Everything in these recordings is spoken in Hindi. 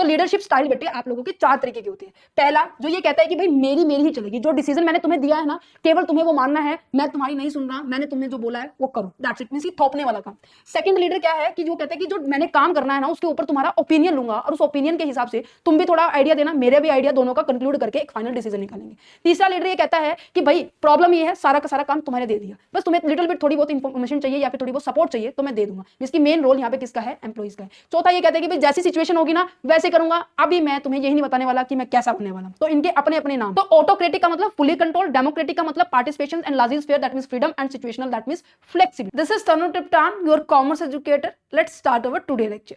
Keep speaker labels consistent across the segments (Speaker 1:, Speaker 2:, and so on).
Speaker 1: लीडरशिप स्टाइल बेटे आप लोगों के 4 तरीके के होते हैं। पहला जो ये कहता है कि भाई मेरी ही चलेगी, जो डिसीजन मैंने तुम्हें दिया है ना केवल तुम्हें वो मानना है, मैं तुम्हारी नहीं सुन रहा, मैंने तुम्हें जो बोला है वो करो, दैट्स इट, मींस कि थोपने वाला काम। सेकंड लीडर क्या है कि जो कहता है कि जो मैंने काम करना है ना उसके ऊपर तुम्हारा ओपिनियन लूंगा और उस ओपिनियन के हिसाब से तुम भी थोड़ा आइडिया देना, मेरे भी आइडिया, दोनों का कंक्लूड करके एक फाइनल डिसीजन निकालेंगे। तीसरा लीडर ये कहता है कि भाई प्रॉब्लम ये है, सारा का सारा काम तुम्हारे दे दिया, बस तुम्हें लिटिल बिट थोड़ी बहुत इंफॉर्मेशन चाहिए या फिर थोड़ी बहुत सपोर्ट चाहिए तो मैं दे दूंगा, जिसकी मेन रोल यहाँ पे किसका है, एम्प्लॉइज का है। चौथा ये कहता है कि भाई जैसी सिचुएशन होगी ना वैसे करूंगा, अभी मैं तुम्हें यही नहीं बताने वाला कि मैं कैसा बनने वाला हूं। तो इनके अपने अपने नाम। तो ऑटोक्रेटिक का मतलब फुली कंट्रोल, डेमोक्रेटिक का मतलब participation and large sphere, that means freedom, and situational, that means flexibility. This is Tanu Tiptan, your commerce educator. Let's start our today lecture.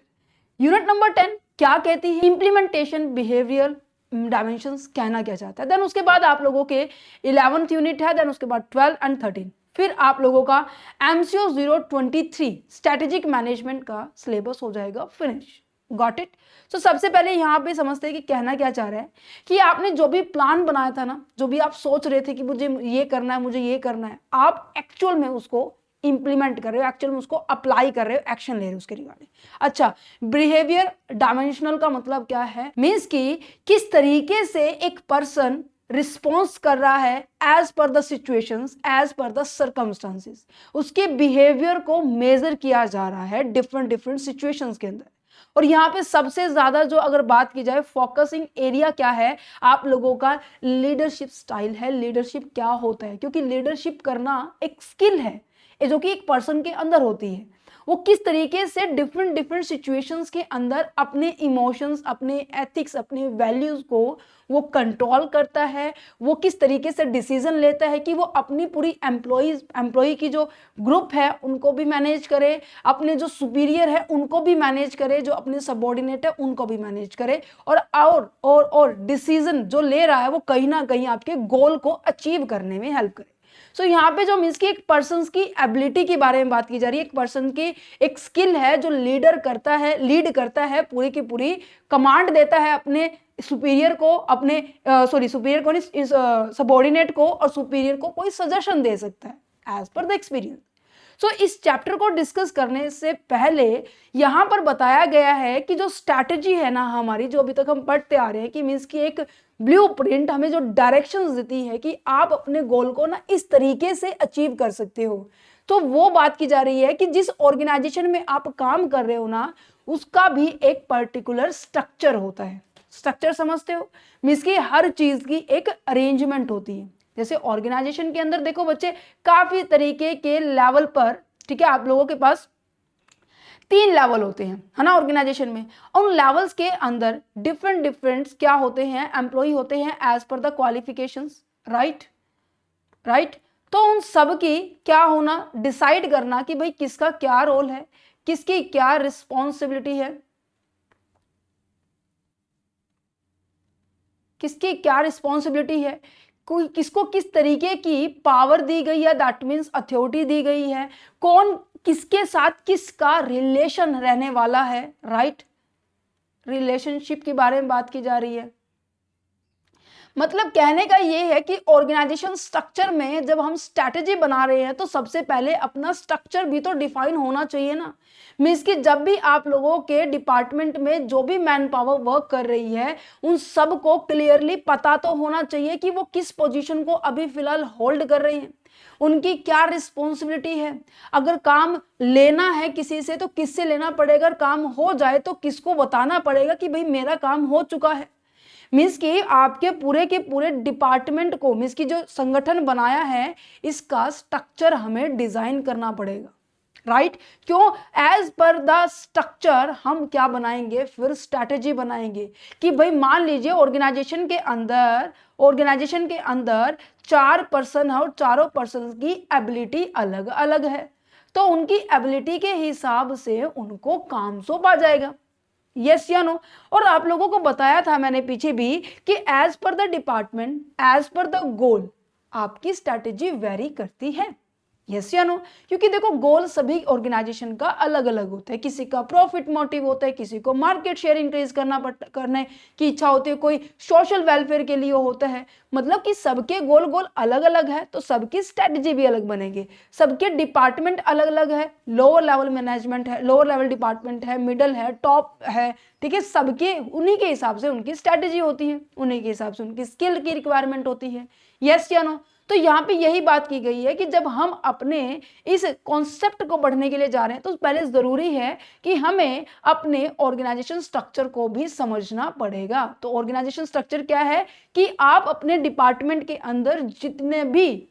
Speaker 1: Unit number 10 क्या कहती है, इंप्लीमेंटेशन बिहेवियर डायमेंशंस कहना क्या चाहता है। देन उसके बाद आप लोगों के 11th यूनिट है, देन उसके बाद 12 एंड 13, फिर आप लोगों का MCO 023 स्ट्रेटेजिक मैनेजमेंट का सिलेबस हो जाएगा फिनिश। Got it. तो सबसे पहले यहाँ पे समझते हैं कि कहना क्या चाह रहा है कि आपने जो भी प्लान बनाया था ना, जो भी आप सोच रहे थे कि मुझे ये करना है, मुझे ये करना है, आप एक्चुअल में उसको इंप्लीमेंट कर रहे हो, एक्चुअल में उसको अप्लाई कर रहे हो, एक्शन ले रहे हो उसके रिगार्डिंग। अच्छा, बिहेवियर डायमेंशनल का मतलब क्या है, मीन्स कि किस तरीके से एक पर्सन रिस्पॉन्स कर रहा है as per the situations, as per the circumstances, उसके बिहेवियर को मेजर किया जा रहा है डिफरेंट सिचुएशंस के अंदर। और यहाँ पे सबसे ज्यादा जो अगर बात की जाए फोकसिंग एरिया क्या है, आप लोगों का लीडरशिप स्टाइल है। लीडरशिप क्या होता है, क्योंकि लीडरशिप करना एक स्किल है जो कि एक पर्सन के अंदर होती है। वो किस तरीके से डिफरेंट सिचुएशंस के अंदर अपने इमोशंस, अपने एथिक्स, अपने वैल्यूज को वो कंट्रोल करता है, वो किस तरीके से डिसीजन लेता है कि वो अपनी पूरी एम्प्लॉई की जो ग्रुप है उनको भी मैनेज करे, अपने जो सुपीरियर है उनको भी मैनेज करे, जो अपने सबॉर्डिनेट है उनको भी मैनेज करे, और डिसीजन जो ले रहा है वो कहीं ना कहीं आपके गोल को अचीव करने में हेल्प करे। सो यहाँ पे जो मीन्स की एक पर्सन की एबिलिटी के बारे में बात की जा रही है, एक पर्सन की एक स्किल है जो लीड करता है, पूरी की पूरी कमांड देता है अपने सुपीरियर को, अपने सुपीरियर को नहीं, सबॉर्डिनेट को, और सुपीरियर को कोई सजेशन दे सकता है एज पर द एक्सपीरियंस। सो इस चैप्टर को डिस्कस करने से पहले यहाँ पर बताया गया है कि जो स्ट्रैटेजी है ना हमारी, जो अभी तक हम पढ़ते आ रहे हैं, कि मीन्स की एक ब्लूप्रिंट हमें जो डायरेक्शंस देती है कि आप अपने गोल को ना इस तरीके से अचीव कर सकते हो। तो वो बात की जा रही है कि जिस ऑर्गेनाइजेशन में आप काम कर रहे हो ना, उसका भी एक पर्टिकुलर स्ट्रक्चर होता है। स्ट्रक्चर समझते हो, मीन्स की हर चीज की एक अरेंजमेंट होती है। जैसे ऑर्गेनाइजेशन के अंदर देखो बच्चे, काफी तरीके के लेवल पर, ठीक है, आप लोगों के पास 3 लेवल होते हैं, है ना, ऑर्गेनाइजेशन में। उन लेवल्स के अंदर डिफरेंट क्या होते हैं, एम्प्लॉय होते हैं as per the qualifications, right. तो उन सब की क्या होना, डिसाइड करना कि भाई किसका क्या रोल है, किसकी क्या रिस्पॉन्सिबिलिटी है, किसकी क्या रिस्पॉन्सिबिलिटी है, कोई किसको किस तरीके की पावर दी गई है, दैट मीन्स अथॉरिटी दी गई है, कौन किसके साथ किसका रिलेशन रहने वाला है, राइट। रिलेशनशिप के बारे में बात की जा रही है। मतलब कहने का ये है कि ऑर्गेनाइजेशन स्ट्रक्चर में जब हम स्ट्रैटेजी बना रहे हैं तो सबसे पहले अपना स्ट्रक्चर भी तो डिफाइन होना चाहिए ना। मीन्स कि जब भी आप लोगों के डिपार्टमेंट में जो भी मैन पावर वर्क कर रही है, उन सब को क्लियरली पता तो होना चाहिए कि वो किस पोजीशन को अभी फिलहाल होल्ड कर रहे हैं, उनकी क्या रिस्पॉन्सिबिलिटी है। अगर काम लेना है किसी से तो किससे लेना पड़ेगा, काम हो जाए तो किसको बताना पड़ेगा कि भाई मेरा काम हो चुका है। मीन्स कि आपके पूरे के पूरे डिपार्टमेंट को, मीन्स कि जो संगठन बनाया है, इसका स्ट्रक्चर हमें डिजाइन करना पड़ेगा, राइट। क्यों, एज पर द स्ट्रक्चर हम क्या बनाएंगे, फिर स्ट्रैटेजी बनाएंगे कि भाई मान लीजिए ऑर्गेनाइजेशन के अंदर 4 पर्सन है और चारों पर्सन की एबिलिटी अलग अलग है, तो उनकी एबिलिटी के हिसाब से उनको काम सौंपा जाएगा, यस या नो। और आप लोगों को बताया था मैंने पीछे भी कि as per the department, as per the goal, आपकी स्ट्रैटेजी वेरी करती है, यस या नो? क्योंकि देखो गोल सभी ऑर्गेनाइजेशन का अलग अलग होता है, किसी का प्रॉफिट मोटिव होता है, किसी को मार्केट शेयर इंक्रीज करने की इच्छा होती है, कोई सोशल वेलफेयर के लिए होता है। मतलब कि सबके गोल गोल अलग अलग है, तो सबकी स्ट्रेटजी भी अलग बनेगी। सबके डिपार्टमेंट अलग अलग है, लोअर लेवल मैनेजमेंट है, लोअर लेवल डिपार्टमेंट है, मिडल है, टॉप है, ठीक है। सबके उन्हीं के हिसाब से उनकी स्ट्रेटजी होती है, उन्हीं के हिसाब से उनकी स्किल की रिक्वायरमेंट होती है। यस या नो? तो यहाँ पे यही बात की गई है कि जब हम अपने इस कॉन्सेप्ट को बढ़ने के लिए जा रहे हैं तो पहले जरूरी है कि हमें अपने ऑर्गेनाइजेशन स्ट्रक्चर को भी समझना पड़ेगा। तो ऑर्गेनाइजेशन स्ट्रक्चर क्या है कि आप अपने डिपार्टमेंट के अंदर जितने भी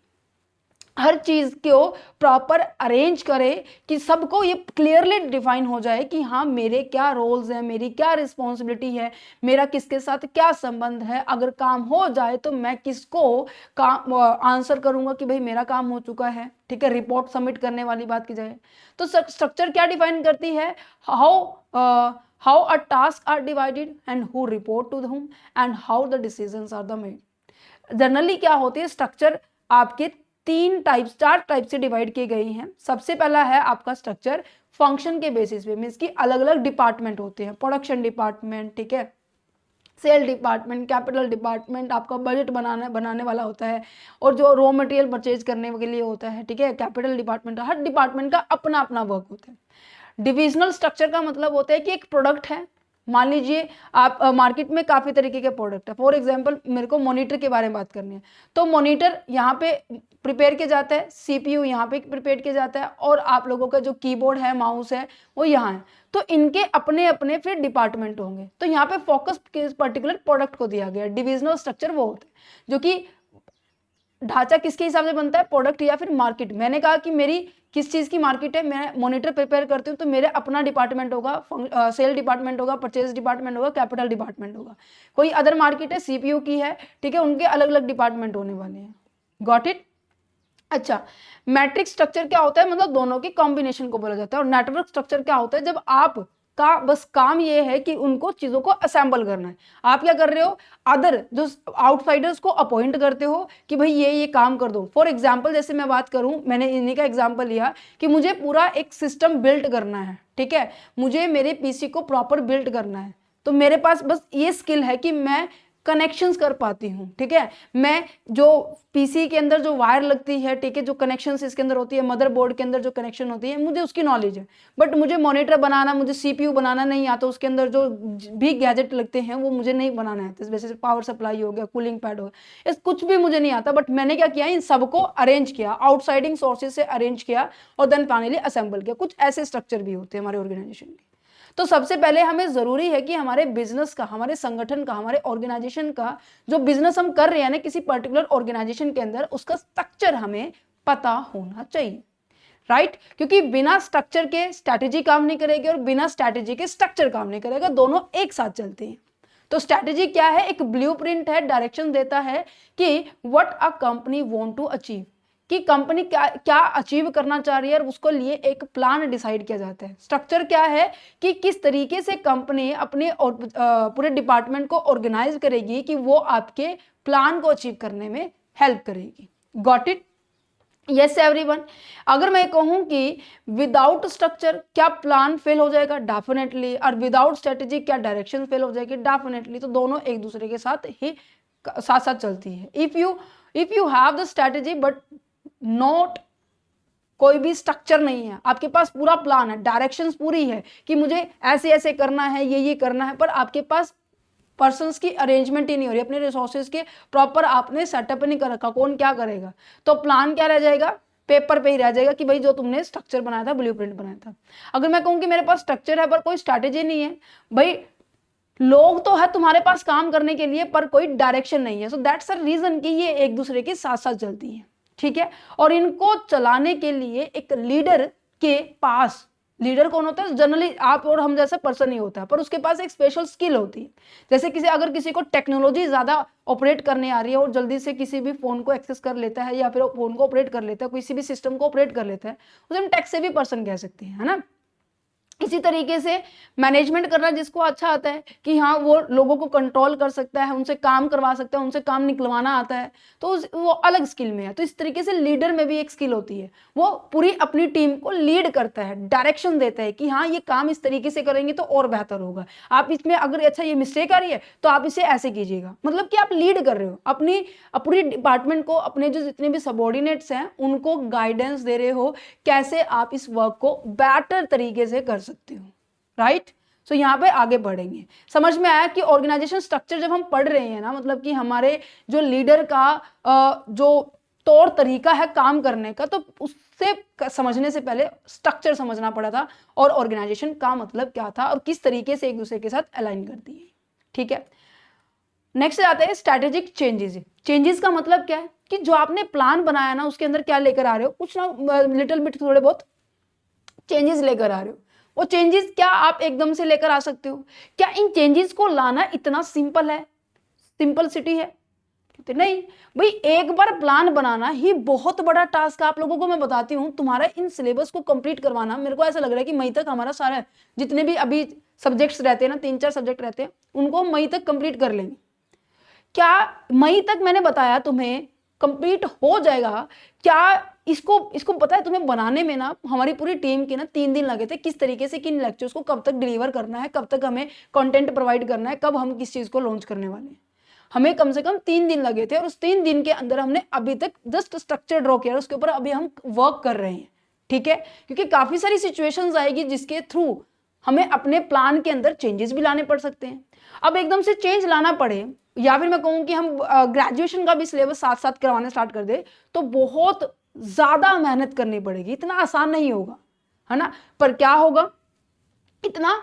Speaker 1: हर चीज को प्रॉपर अरेंज करें कि सबको ये क्लियरली डिफाइन हो जाए कि हाँ मेरे क्या रोल्स हैं, मेरी क्या रिस्पॉन्सिबिलिटी है, मेरा किसके साथ क्या संबंध है, अगर काम हो जाए तो मैं किसको काम आंसर करूंगा कि भाई मेरा काम हो चुका है, ठीक है। रिपोर्ट सबमिट करने वाली बात की जाए तो स्ट्रक्चर क्या डिफाइन करती है, how a task are divided and who report to whom and how the decisions are the made. Generally क्या होती है, स्ट्रक्चर आपके चार टाइप से डिवाइड किए गए हैं। सबसे पहला है आपका स्ट्रक्चर फंक्शन के बेसिस पे, मीन्स की अलग अलग डिपार्टमेंट होते हैं, प्रोडक्शन डिपार्टमेंट, ठीक है, सेल डिपार्टमेंट, कैपिटल डिपार्टमेंट आपका बजट बनाने वाला होता है, और जो रॉ मटेरियल परचेज करने के लिए होता है, ठीक है, कैपिटल डिपार्टमेंट। हर डिपार्टमेंट का अपना अपना वर्क होता है। डिविजनल स्ट्रक्चर का मतलब होता है कि एक प्रोडक्ट है, मान लीजिए आप मार्केट में काफी तरीके के प्रोडक्ट है। फॉर एग्जांपल मेरे को मॉनिटर के बारे में बात करनी है, तो मॉनिटर यहाँ पे प्रिपेयर किया जाता है, सीपीयू यहाँ पे प्रिपेयर किया जाता है, और आप लोगों का जो कीबोर्ड है, माउस है, वो यहाँ है। तो इनके अपने अपने फिर डिपार्टमेंट होंगे। तो यहाँ पे फोकस किस पर्टिकुलर प्रोडक्ट को दिया गया। डिविजनल स्ट्रक्चर वो होता है जो कि ढांचा किसके हिसाब से बनता है, प्रोडक्ट या फिर मार्केट। मैंने कहा कि मेरी किस चीज की मार्केट है, मैं मॉनिटर प्रिपेयर करती हूँ, तो मेरे अपना डिपार्टमेंट होगा, सेल डिपार्टमेंट होगा, परचेज डिपार्टमेंट होगा, कैपिटल डिपार्टमेंट होगा। कोई अदर मार्केट है, सीपीयू की है, ठीक है, उनके अलग अलग डिपार्टमेंट होने वाले हैं। Got it? अच्छा, मैट्रिक्स स्ट्रक्चर क्या होता है, मतलब दोनों के कॉम्बिनेशन को बोला जाता है। और नेटवर्क स्ट्रक्चर क्या होता है, जब आप का बस काम ये है कि उनको चीजों को असेंबल करना है। आप क्या कर रहे हो, अदर जो आउटसाइडर्स को अपॉइंट करते हो कि भाई ये काम कर दो। फॉर एग्जांपल जैसे मैं बात करूं, मैंने इन्हीं का एग्जांपल लिया कि मुझे पूरा एक सिस्टम बिल्ड करना है, ठीक है, मुझे मेरे पीसी को प्रॉपर बिल्ड करना है। तो मेरे पास बस ये स्किल है कि मैं कनेक्शंस कर पाती हूँ, ठीक है, मैं जो पीसी के अंदर जो वायर लगती है, ठीक है, जो कनेक्शंस इसके अंदर होती है, मदरबोर्ड के अंदर जो कनेक्शन होती है, मुझे उसकी नॉलेज है। बट मुझे मॉनिटर बनाना, मुझे सीपीयू बनाना नहीं आता, उसके अंदर जो भी गैजेट लगते हैं वो मुझे नहीं बनाना है। जैसे पावर सप्लाई हो गया, कूलिंग पैड हो गया, इस कुछ भी मुझे नहीं आता। बट मैंने क्या किया, इन सबको अरेंज किया, आउटसाइडिंग सोर्सेज से अरेंज किया, और देन फाइनली असेंबल किया। कुछ ऐसे स्ट्रक्चर भी होते हैं हमारे ऑर्गेनाइजेशन के। तो सबसे पहले हमें जरूरी है कि हमारे बिजनेस का, हमारे संगठन का, हमारे ऑर्गेनाइजेशन का जो बिजनेस हम कर रहे हैं ना किसी पर्टिकुलर ऑर्गेनाइजेशन के अंदर, उसका स्ट्रक्चर हमें पता होना चाहिए, राइट? क्योंकि बिना स्ट्रक्चर के स्ट्रैटेजी काम नहीं करेगी, और बिना स्ट्रैटेजी के स्ट्रक्चर काम नहीं करेगा, दोनों एक साथ चलते हैं। तो स्ट्रैटेजी क्या है, एक ब्लूप्रिंट है, डायरेक्शन देता है कि what a company want to achieve, कि कंपनी क्या क्या अचीव करना चाह रही है, और उसको लिए एक प्लान डिसाइड किया जाता है। स्ट्रक्चर क्या है कि किस तरीके से कंपनी अपने पूरे डिपार्टमेंट को ऑर्गेनाइज करेगी कि वो आपके प्लान को अचीव करने में हेल्प करेगी। Got it? Yes everyone. अगर मैं कहूं कि विदाउट स्ट्रक्चर क्या प्लान फेल हो जाएगा, डेफिनेटली। और विदाउट स्ट्रेटेजी क्या डायरेक्शन फेल हो जाएगी, डेफिनेटली। तो दोनों एक दूसरे के साथ ही साथ साथ चलती है। If you have the strategy but not कोई भी स्ट्रक्चर नहीं है, आपके पास पूरा प्लान है, डायरेक्शंस पूरी है कि मुझे ऐसे ऐसे करना है, ये करना है, पर आपके पास पर्सन्स की अरेंजमेंट ही नहीं हो रही, अपने रिसोर्सेज के प्रॉपर आपने सेटअप नहीं कर रखा, कौन क्या करेगा, तो प्लान क्या रह जाएगा, पेपर पे ही रह जाएगा कि भाई जो तुमने स्ट्रक्चर बनाया था, ब्लूप्रिंट बनाया था। अगर मैं कहूँ कि मेरे पास स्ट्रक्चर है पर कोई स्ट्रैटेजी नहीं है, भाई लोग तो है तुम्हारे पास काम करने के लिए पर कोई डायरेक्शन नहीं है, सो दैट्स अ रीजन कि ये एक दूसरे के साथ साथ चलती है, ठीक है। और इनको चलाने के लिए एक लीडर के पास, लीडर कौन होता है, जनरली आप और हम जैसा पर्सन ही होता है, पर उसके पास एक स्पेशल स्किल होती है। जैसे अगर किसी को टेक्नोलॉजी ज्यादा ऑपरेट करने आ रही है और जल्दी से किसी भी फोन को एक्सेस कर लेता है, या फिर फोन को ऑपरेट कर लेता है, किसी भी सिस्टम को ऑपरेट कर लेता है, उसे हम टेक से भी पर्सन कह सकते हैं, है ना। इसी तरीके से मैनेजमेंट करना जिसको अच्छा आता है कि हाँ वो लोगों को कंट्रोल कर सकता है, उनसे काम करवा सकता है, उनसे काम निकलवाना आता है, तो वो अलग स्किल में है। तो इस तरीके से लीडर में भी एक स्किल होती है, वो पूरी अपनी टीम को लीड करता है, डायरेक्शन देता है कि हाँ ये काम इस तरीके से करेंगे तो और बेहतर होगा, आप इसमें अगर अच्छा ये मिस्टेक आ रही है तो आप इसे ऐसे कीजिएगा। मतलब कि आप लीड कर रहे हो अपनी पूरी डिपार्टमेंट को, अपने जो जितने भी सबॉर्डिनेट्स हैं उनको गाइडेंस दे रहे हो कैसे आप इस वर्क को बेटर तरीके से कर सकते हो, राइट। सो यहाँ पे आगे बढ़ेंगे। समझ में आया कि ऑर्गेनाइजेशन स्ट्रक्चर जब हम पढ़ रहे हैं ना, मतलब कि हमारे जो लीडर का जो तौर तरीका है काम करने का, तो उससे समझने से पहले स्ट्रक्चर समझना पड़ा था और ऑर्गेनाइजेशन का मतलब क्या था और किस तरीके से एक दूसरे के साथ अलाइन करती है। ठीक है, नेक्स्ट आते हैं स्ट्रैटेजिक चेंजेस। चेंजेस का मतलब क्या है कि जो आपने प्लान बनाया ना उसके अंदर क्या लेकर आ रहे हो, कुछ ना लिटिल बिट थोड़े बहुत चेंजेस लेकर आ रहे हो। वो चेंजेस क्या आप एकदम से लेकर आ सकते हो? क्या इन चेंजेस को लाना इतना सिंपल है, सिंपल सिटी है? कहते नहीं भाई, एक बार प्लान बनाना ही बहुत बड़ा टास्क है। आप लोगों को मैं बताती हूँ, तुम्हारा इन सिलेबस को कंप्लीट करवाना, मेरे को ऐसा लग रहा है कि मई तक हमारा सारा जितने भी अभी सब्जेक्ट्स रहते हैं ना, 3-4 सब्जेक्ट रहते हैं, उनको मई तक कंप्लीट कर लेंगे। क्या मई तक मैंने बताया तुम्हें कंप्लीट हो जाएगा क्या? इसको पता है तुम्हें बनाने में ना हमारी पूरी टीम के ना 3 दिन लगे थे, किस तरीके से किन लेक्चर्स को कब तक डिलीवर करना है, कब तक हमें कंटेंट प्रोवाइड करना है, कब हम किस चीज को लॉन्च करने वाले हैं। हमें कम से कम 3 दिन लगे थे और उस 3 दिन के अंदर हमने अभी तक जस्ट स्ट्रक्चर ड्रॉ किया, उसके ऊपर अभी हम वर्क कर रहे हैं। ठीक है, क्योंकि काफी सारी सिचुएशंस आएगी जिसके थ्रू हमें अपने प्लान के अंदर चेंजेस भी लाने पड़ सकते हैं। अब एकदम से चेंज लाना पड़े, या फिर मैं कहूँ कि हम ग्रेजुएशन का भी सिलेबस साथ साथ करवाना स्टार्ट कर दे, तो बहुत ज्यादा मेहनत करनी पड़ेगी, इतना आसान नहीं होगा, है ना। पर क्या होगा, इतना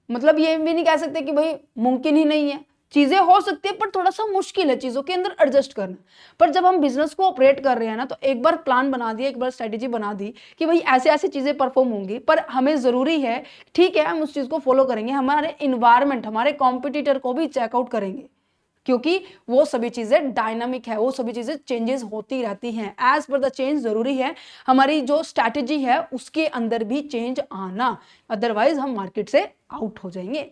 Speaker 1: मतलब ये भी नहीं कह सकते कि भाई मुमकिन ही नहीं है, चीजें हो सकती है पर थोड़ा सा मुश्किल है चीजों के अंदर एडजस्ट करना। पर जब हम बिजनेस को ऑपरेट कर रहे हैं ना, तो एक बार प्लान बना दिया, एक बार स्ट्रेटेजी बना दी कि भाई ऐसे ऐसी चीजें परफॉर्म होंगी, पर हमें जरूरी है, ठीक है हम उस चीज को फॉलो करेंगे, हमारे इन्वायरमेंट, हमारे कॉम्पिटिटर को भी चेकआउट करेंगे, क्योंकि वो सभी चीजें डायनामिक है, वो सभी चीजें चेंजेस होती रहती हैं। एज पर द चेंज जरूरी है हमारी जो स्ट्रैटेजी है उसके अंदर भी चेंज आना, अदरवाइज हम मार्केट से आउट हो जाएंगे।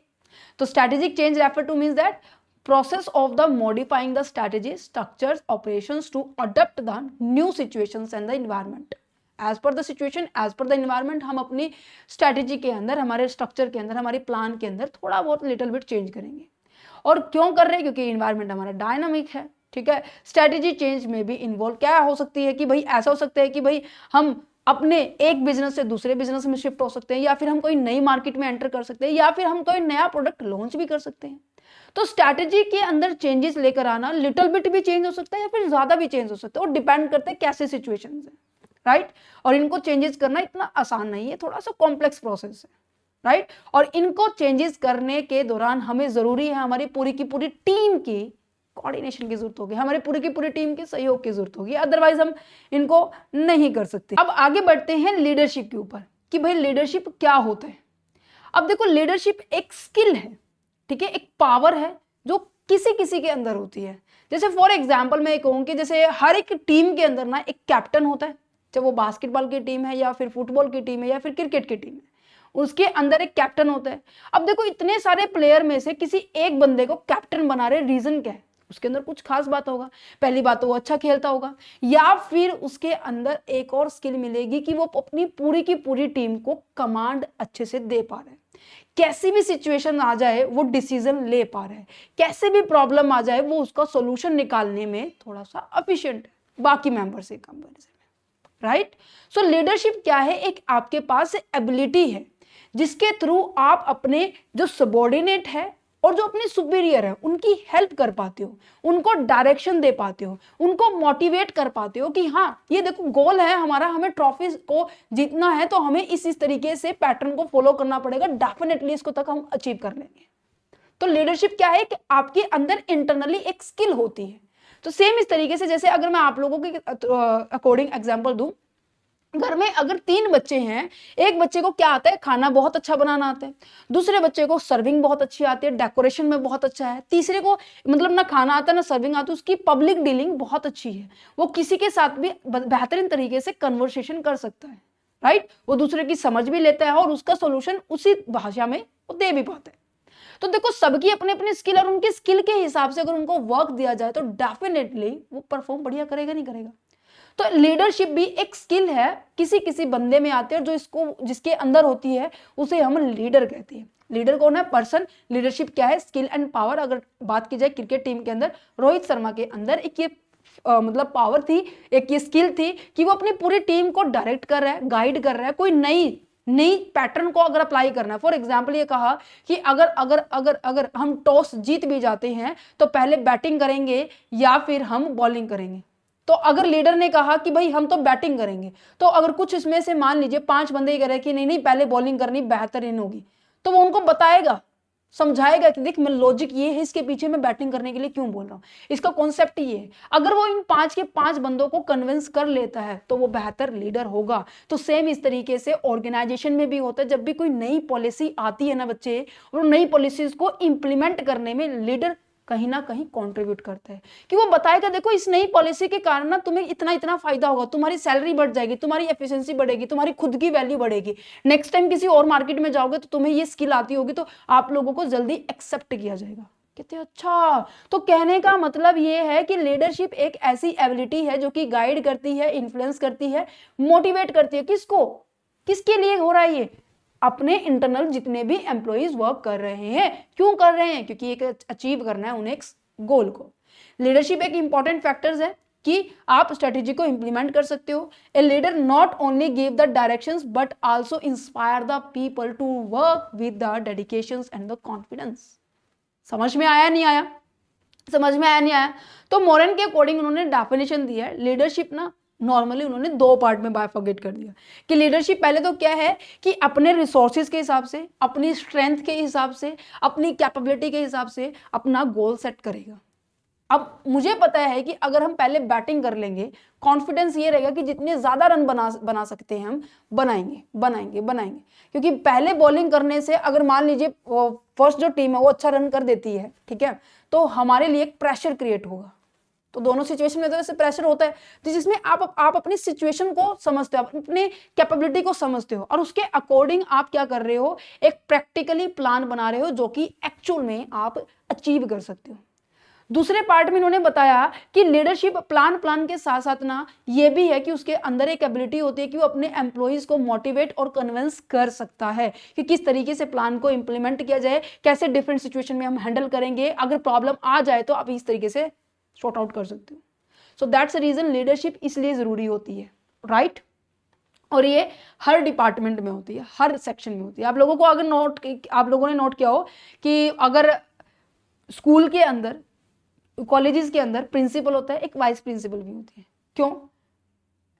Speaker 1: तो strategic change refer two means that process of the modifying the strategy, structures, operations to adapt the new situations and the environment. As per the situation, as per the environment, हम अपनी स्ट्रैटेजी के अंदर, हमारे स्ट्रक्चर के अंदर, हमारे प्लान के अंदर थोड़ा बहुत लिटिल बिट चेंज करेंगे। और क्यों कर रहे हैं? क्योंकि इन्वायरमेंट हमारा डायनामिक है। ठीक है, स्ट्रैटेजी चेंज में भी इन्वॉल्व क्या हो सकती है कि भाई ऐसा हो सकता है कि भाई हम अपने एक बिजनेस से दूसरे बिजनेस में शिफ्ट हो सकते हैं, या फिर हम कोई नई मार्केट में एंटर कर सकते हैं, या फिर हम कोई नया प्रोडक्ट लॉन्च भी कर सकते हैं। तो स्ट्रैटेजी के अंदर चेंजेस लेकर आना लिटिल बिट भी चेंज हो सकता है या फिर ज्यादा भी चेंज हो सकता है, और डिपेंड करता है कैसे सिचुएशन है, राइट। और इनको चेंजेस करना इतना आसान नहीं है, थोड़ा सा कॉम्प्लेक्स प्रोसेस है, राइट। और इनको चेंजेस करने के दौरान हमें जरूरी है हमारी पूरी की पूरी टीम की कोऑर्डिनेशन की जरूरत होगी, हमारी पूरी की पूरी टीम के सहयोग की जरूरत होगी, अदरवाइज हम इनको नहीं कर सकते। अब आगे बढ़ते हैं लीडरशिप के ऊपर कि भाई लीडरशिप क्या होता है। अब देखो, लीडरशिप एक स्किल है, ठीक है, एक पावर है जो किसी किसी के अंदर होती है। जैसे फॉर एग्जाम्पल मैं कहूँ कि जैसे हर एक टीम के अंदर ना एक कैप्टन होता है, चाहे वो बास्केटबॉल की टीम है या फिर फुटबॉल की टीम है या फिर क्रिकेट की टीम है, उसके अंदर एक कैप्टन होता है। अब देखो, इतने सारे प्लेयर में से किसी एक बंदे को कैप्टन बना रहे, रीजन क्या है? उसके अंदर कुछ खास बात होगा। पहली बात तो वो अच्छा खेलता होगा, या फिर उसके अंदर एक और स्किल मिलेगी कि वो अपनी पूरी की पूरी टीम को कमांड अच्छे से दे पा रहे हैं, कैसी भी सिचुएशन आ जाए वो डिसीजन ले पा रहे हैं, कैसे भी प्रॉब्लम आ जाए वो उसका सॉल्यूशन निकालने में थोड़ा सा एफिशिएंट है बाकी मेंबर से कंपैरिजन में, राइट। सो लीडरशिप क्या है? एक आपके पास एबिलिटी है जिसके थ्रू आप अपने जो सबॉर्डिनेट है और जो अपने सुपीरियर है उनकी हेल्प कर पाते हो, उनको डायरेक्शन दे पाते हो, उनको मोटिवेट कर पाते हो कि हाँ ये देखो गोल है हमारा, हमें ट्रॉफी को जीतना है, तो हमें इस तरीके से पैटर्न को फॉलो करना पड़ेगा, डेफिनेटली इसको तक हम अचीव कर लेंगे। तो लीडरशिप क्या है कि आपके अंदर इंटरनली एक स्किल होती है। तो सेम इस तरीके से, जैसे अगर मैं आप लोगों के अकॉर्डिंग एग्जाम्पल दूं, घर में अगर 3 बच्चे हैं, एक बच्चे को क्या आता है? खाना बहुत अच्छा बनाना आता है, दूसरे बच्चे को सर्विंग बहुत अच्छी आती है, डेकोरेशन में बहुत अच्छा है, तीसरे को मतलब ना खाना आता है ना सर्विंग आती है, उसकी पब्लिक डीलिंग बहुत अच्छी है, वो किसी के साथ भी बेहतरीन तरीके से कन्वर्सेशन कर सकता है, राइट, वो दूसरे की समझ भी लेता है और उसका सोल्यूशन उसी भाषा में वो दे भी पाता है। तो देखो सबकी अपनी अपनी स्किल, और उनके स्किल के हिसाब से अगर उनको वर्क दिया जाए तो डेफिनेटली वो परफॉर्म बढ़िया करेगा नहीं करेगा। तो लीडरशिप भी एक स्किल है, किसी किसी बंदे में आती है, और जो इसको जिसके अंदर होती है उसे हम लीडर कहते हैं। लीडर कौन है? पर्सन। लीडरशिप क्या है? Skill and power. अगर बात की जाए क्रिकेट टीम के अंदर, रोहित शर्मा के अंदर एक ये मतलब पावर थी, एक ये स्किल थी कि वो अपनी पूरी टीम को डायरेक्ट कर रहा है, गाइड कर रहा है। कोई नई पैटर्न को अगर अप्लाई करना है, फॉर एग्जाम्पल ये कहा कि अगर अगर अगर अगर हम टॉस जीत भी जाते हैं तो पहले बैटिंग करेंगे या फिर हम बॉलिंग करेंगे। तो अगर लीडर ने कहा कि भाई हम तो बैटिंग करेंगे, तो अगर कुछ इसमें से मान लीजिए 5 बंदे ही कह रहे हैं कि नहीं नहीं पहले बॉलिंग करनी बेहतरीन होगी, तो वो उनको बताएगा, समझाएगा कि देख मैं लॉजिक ये है, इसके पीछे मैं बैटिंग करने के लिए क्यों बोल रहा हूं, इसका कॉन्सेप्ट ये है। अगर वो इन 5 के 5 बंदों को कन्विंस कर लेता है तो वो बेहतर लीडर होगा। तो सेम इस तरीके से ऑर्गेनाइजेशन में भी होता है। जब भी कोई नई पॉलिसी आती है ना बच्चे, और नई पॉलिसीज को इंप्लीमेंट करने में लीडर कहीं ना कहीं कंट्रीब्यूट करता है, कि वो बताएगा देखो इस नई पॉलिसी के कारण ना तुम्हें इतना इतना फायदा होगा, तुम्हारी सैलरी बढ़ जाएगी, तुम्हारी एफिशिएंसी बढ़ेगी, तुम्हारी खुद की वैल्यू बढ़ेगी, नेक्स्ट टाइम किसी और मार्केट में जाओगे तो तुम्हें ये स्किल आती होगी, तो आप लोगों को जल्दी एक्सेप्ट किया जाएगा। कहते अच्छा, तो कहने का मतलब ये है कि लीडरशिप एक ऐसी एबिलिटी है जो कि गाइड करती है, इन्फ्लुएंस करती है, मोटिवेट करती है। किसको? किसके लिए हो रहा है ये? अपने इंटरनल जितने भी एम्प्लॉइज वर्क कर रहे हैं। क्यों कर रहे हैं? क्योंकि एक अचीव करना है उन्हें एक गोल को। लीडरशिप एक इंपॉर्टेंट फैक्टर्स है कि आप स्ट्रेटेजी को इंप्लीमेंट कर सकते हो। A leader not only give the directions but also inspire the people to work with the dedications and the confidence. समझ में आया नहीं आया? समझ में आया नहीं आया? तो मोरेन के अकॉर्डिंग उन्होंने डेफिनेशन दिया है लीडरशिप ना, नॉर्मली उन्होंने 2 पार्ट में बाइफर्केट कर दिया कि लीडरशिप पहले तो क्या है कि अपने रिसोर्सेज के हिसाब से, अपनी स्ट्रेंथ के हिसाब से, अपनी कैपेबिलिटी के हिसाब से अपना गोल सेट करेगा। अब मुझे पता है कि अगर हम पहले बैटिंग कर लेंगे, कॉन्फिडेंस ये रहेगा कि जितने ज्यादा रन बना सकते हैं हम बनाएंगे बनाएंगे बनाएंगे। क्योंकि पहले बॉलिंग करने से अगर मान लीजिए फर्स्ट जो टीम है वो अच्छा रन कर देती है, ठीक है, तो हमारे लिए एक प्रेशर क्रिएट होगा। तो दोनों सिचुएशन में तो वैसे प्रेशर होता है, तो जिसमें आप अपनी सिचुएशन को समझते हो, आप अपने कैपेबिलिटी को समझते हो, और उसके अकॉर्डिंग आप क्या कर रहे हो, एक प्रैक्टिकली प्लान बना रहे हो जो कि एक्चुअल में आप अचीव कर सकते हो। दूसरे पार्ट में इन्होंने बताया कि लीडरशिप प्लान के साथ साथ ना ये भी है कि उसके अंदर एक एबिलिटी होती है कि वो अपने एम्प्लॉइज को मोटिवेट और कन्विंस कर सकता है कि किस तरीके से प्लान को इंप्लीमेंट किया जाए, कैसे डिफरेंट सिचुएशन में हम हैंडल करेंगे, अगर प्रॉब्लम आ जाए तो आप इस तरीके से सॉर्ट आउट कर सकते हो। So that's the reason leadership इसलिए जरूरी होती है, राइट? और ये हर डिपार्टमेंट में होती है, हर सेक्शन में होती है। आप लोगों ने नोट किया हो कि अगर स्कूल के अंदर, कॉलेजेस के अंदर प्रिंसिपल होता है, एक वाइस प्रिंसिपल भी होती है। क्यों?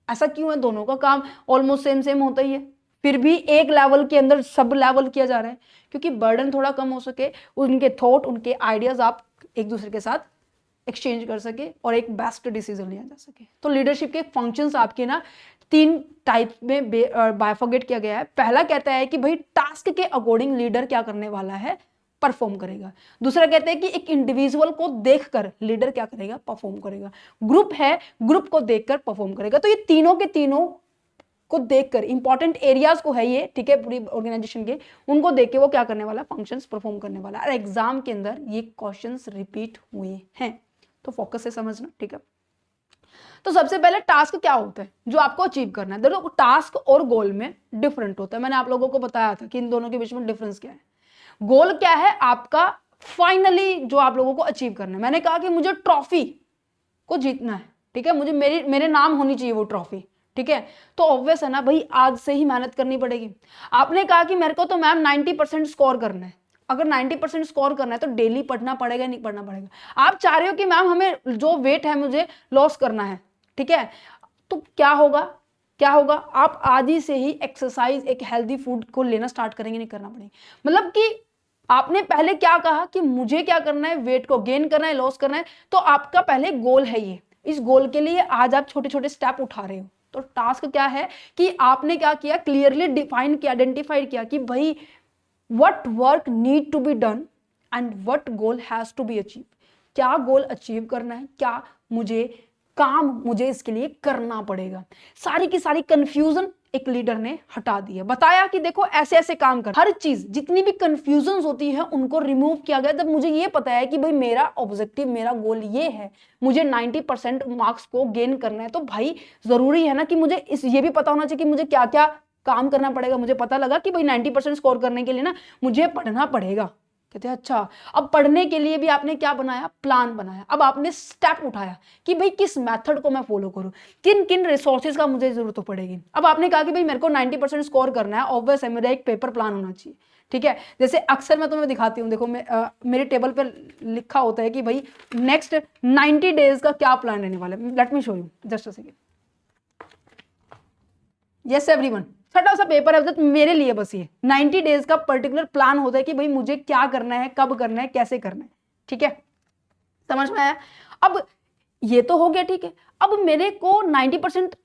Speaker 1: ऐसा क्यों है? दोनों का काम ऑलमोस्ट सेम होता ही है, फिर भी एक लेवल के अंदर सब लेवल किया जा रहा है, क्योंकि बर्डन थोड़ा कम हो सके, उनके थॉट, उनके आइडियाज आप एक दूसरे के साथ एक्सचेंज कर सके और एक बेस्ट डिसीजन लिया जा सके। तो लीडरशिप के फंक्शंस आपके ना 3 टाइप में बाइफर्केट किया गया है। पहला कहता है कि भाई टास्क के अकॉर्डिंग लीडर क्या करने वाला है, परफॉर्म करेगा। दूसरा कहते हैं कि एक इंडिविजुअल को देखकर लीडर क्या करेगा, परफॉर्म करेगा। ग्रुप है, ग्रुप को देखकर परफॉर्म करेगा। तो ये तीनों के तीनों को देखकर, इंपॉर्टेंट एरियाज को है ये, ठीक है, पूरी ऑर्गेनाइजेशन के, उनको देख के वो क्या करने वाला, फंक्शंस परफॉर्म करने वाला। और एग्जाम के अंदर ये क्वेश्चंस रिपीट हुए हैं, तो फोकस से समझना, ठीक है। तो सबसे पहले टास्क क्या होता है जो आपको अचीव करना है। देखो टास्क और गोल में डिफरेंट होता है, मैंने आप लोगों को बताया था कि इन दोनों के बीच में डिफरेंस क्या है। गोल क्या है आपका, फाइनली जो आप लोगों को अचीव करना है। मैंने कहा कि मुझे ट्रॉफी को जीतना है, ठीक है, मुझे मेरे नाम होनी चाहिए वो ट्रॉफी, ठीक है। तो ऑब्वियस है ना भाई, आज से ही मेहनत करनी पड़ेगी। आपने कहा कि मेरे को तो मैम 90% स्कोर करना है। अगर 90% स्कोर करना है तो डेली पढ़ना पड़ेगा, नहीं पढ़ना पड़ेगा। आप चाह रहे हो कि मैम हमें जो वेट है मुझे लॉस करना है, ठीक है, तो क्या होगा, आप आज ही से ही एक्सरसाइज, एक हेल्दी फूड को लेना स्टार्ट करेंगे, नहीं करना पड़ेगा। मतलब कि आपने पहले क्या कहा कि मुझे क्या करना है, वेट को गेन करना है, लॉस करना है, तो आपका पहले गोल है ये। इस गोल के लिए आज आप छोटे छोटे स्टेप उठा रहे हो। तो टास्क क्या है कि आपने क्या किया, क्लियरली डिफाइन किया, आइडेंटिफाइड किया कि भाई what work need to be done and what goal has to be achieve. क्या गोल अचीव करना है, क्या मुझे इसके लिए करना पड़ेगा। सारी की सारी कंफ्यूजन एक लीडर ने हटा दिया, बताया कि देखो ऐसे ऐसे काम कर, हर चीज जितनी भी कंफ्यूजन होती है उनको रिमूव किया गया। जब मुझे ये पता है कि भाई मेरा ऑब्जेक्टिव, मेरा गोल ये है, मुझे 90% मार्क्स को गेन करना है, तो भाई जरूरी है ना कि मुझे ये भी पता होना चाहिए कि मुझे क्या क्या काम करना पड़ेगा। मुझे पता लगा कि भाई 90% स्कोर करने के लिए ना मुझे पढ़ना पड़ेगा। कहते हैं अच्छा, अब पढ़ने के लिए भी आपने क्या बनाया, प्लान बनाया। अब आपने स्टेप उठाया कि भाई किस मेथड को मैं फॉलो करूं, किन किन रिसोर्सेज का मुझे जरूरत पड़ेगी। अब आपने कहा कि भाई मेरे को 90% स्कोर करना है, ऑब्वियस है मेरा एक पेपर प्लान होना चाहिए। ठीक है, जैसे अक्सर मैं तुम्हें दिखाती हूँ, देखो मेरे टेबल पर लिखा होता है कि भाई नेक्स्ट 90 डेज का क्या प्लान रहने वाला है। Let me show you just a second. Yes everyone, छोटा सा पेपर है तो मेरे लिए बस ये 90 डेज का पर्टिकुलर प्लान होता है कि भाई मुझे क्या करना है, कब करना है, कैसे करना है। ठीक है, समझ में आया। अब ये तो हो गया, ठीक है। अब मेरे को 90%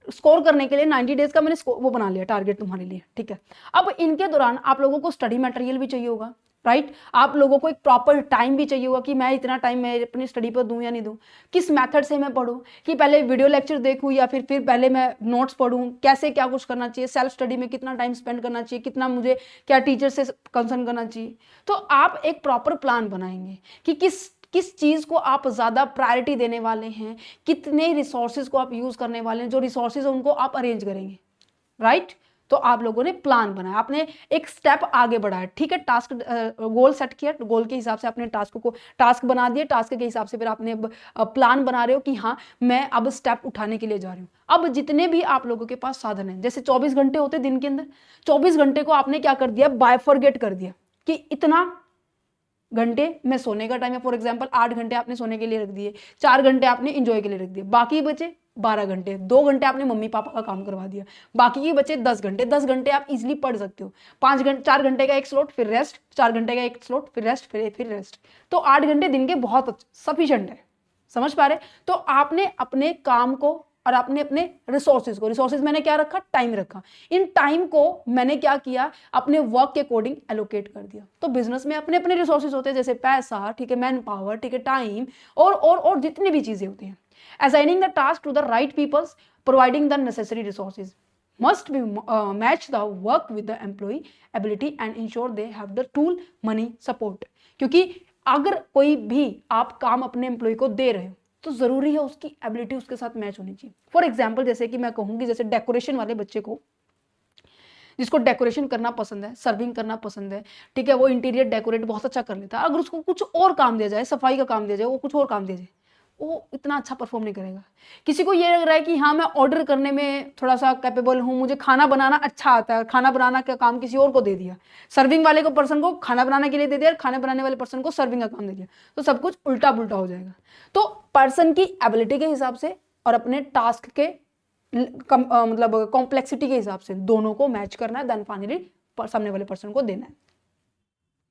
Speaker 1: स्कोर करने के लिए 90 डेज का मैंने वो बना लिया टारगेट तुम्हारे लिए। ठीक है, अब इनके दौरान आप लोगों को स्टडी मटेरियल भी चाहिए होगा, राइट। आप लोगों को एक प्रॉपर टाइम भी चाहिए होगा कि मैं इतना टाइम मैं अपनी स्टडी पर दूं या नहीं दूं, किस मेथड से मैं पढूं, कि पहले वीडियो लेक्चर देखूं या फिर पहले मैं नोट्स पढूं, कैसे क्या कुछ करना चाहिए, सेल्फ स्टडी में कितना टाइम स्पेंड करना चाहिए, कितना मुझे क्या टीचर से कंसर्न करना चाहिए। तो आप एक प्रॉपर प्लान बनाएंगे कि किस चीज को आप ज्यादा प्रायोरिटी देने वाले हैं, कितने रिसोर्सेज को आप यूज करने वाले हैं, जो रिसोर्सेज उनको आप अरेंज करेंगे, राइट। तो आप लोगों ने प्लान बनाया, आपने एक स्टेप आगे बढ़ाया। ठीक है, टास्क गोल सेट किया, गोल के हिसाब से आपने टास्क बना दिए, टास्क के हिसाब से फिर आपने प्लान बना रहे हो कि हाँ मैं अब स्टेप उठाने के लिए जा रही हूँ। अब जितने भी आप लोगों के पास साधन है, जैसे 24 घंटे होते दिन के अंदर, 24 घंटे को आपने क्या कर दिया, बायफॉरगेट कर दिया कि इतना घंटे में सोने का टाइम है। फॉर एग्जाम्पल 8 घंटे आपने सोने के लिए रख दिए, 4 घंटे आपने इंजॉय के लिए रख दिए, बाकी बचे 12 घंटे, 2 घंटे आपने मम्मी पापा का काम करवा दिया, बाकी के बचे 10 घंटे। 10 घंटे आप इजीली पढ़ सकते हो। 4 घंटे का एक स्लॉट, फिर रेस्ट, 4 घंटे का एक स्लॉट, फिर रेस्ट, फिर रेस्ट। तो 8 घंटे दिन के बहुत सफिशिएंट है, समझ पा रहे। तो आपने अपने काम को और आपने अपने रिसोर्सेज मैंने क्या रखा, टाइम रखा। इन टाइम को मैंने क्या किया, अपने वर्क के अकॉर्डिंग एलोकेट कर दिया। तो बिजनेस में अपने अपने रिसोर्सेज होते हैं, जैसे पैसा, ठीक है, मैन पावर, ठीक है, टाइम और जितनी भी चीजें होती हैं। Assigning the task to the right peoples, providing the necessary resources must be match the work with the employee ability and ensure they have the tool, money, support। क्योंकि अगर कोई भी आप काम अपने एम्प्लॉय को दे रहे हो तो जरूरी है उसकी एबिलिटी उसके साथ मैच होनी चाहिए। फॉर एग्जाम्पल जैसे कि मैं कहूंगी, जैसे डेकोरेशन वाले बच्चे को, जिसको डेकोरेशन करना पसंद है, सर्विंग करना पसंद है, ठीक है, वो इंटीरियर डेकोरेट बहुत अच्छा कर लेता है। अगर उसको कुछ और काम दिया जाए, सफाई का काम दिया जाए, वो कुछ और काम दिया जाए, वो इतना अच्छा परफॉर्म नहीं करेगा। किसी को ये लग रहा है कि हाँ मैं ऑर्डर करने में थोड़ा सा कैपेबल हूँ, मुझे खाना बनाना अच्छा आता है, खाना बनाना का काम किसी और को दे दिया, सर्विंग वाले को पर्सन को खाना बनाने के लिए दे दिया, खाना बनाने वाले पर्सन को सर्विंग का काम दे दिया, तो सब कुछ उल्टा पुल्टा हो जाएगा। तो पर्सन की एबिलिटी के हिसाब से और अपने टास्क के मतलब कॉम्प्लेक्सिटी के हिसाब से दोनों को मैच करना है, देन फाइनली सामने वाले पर्सन को देना है।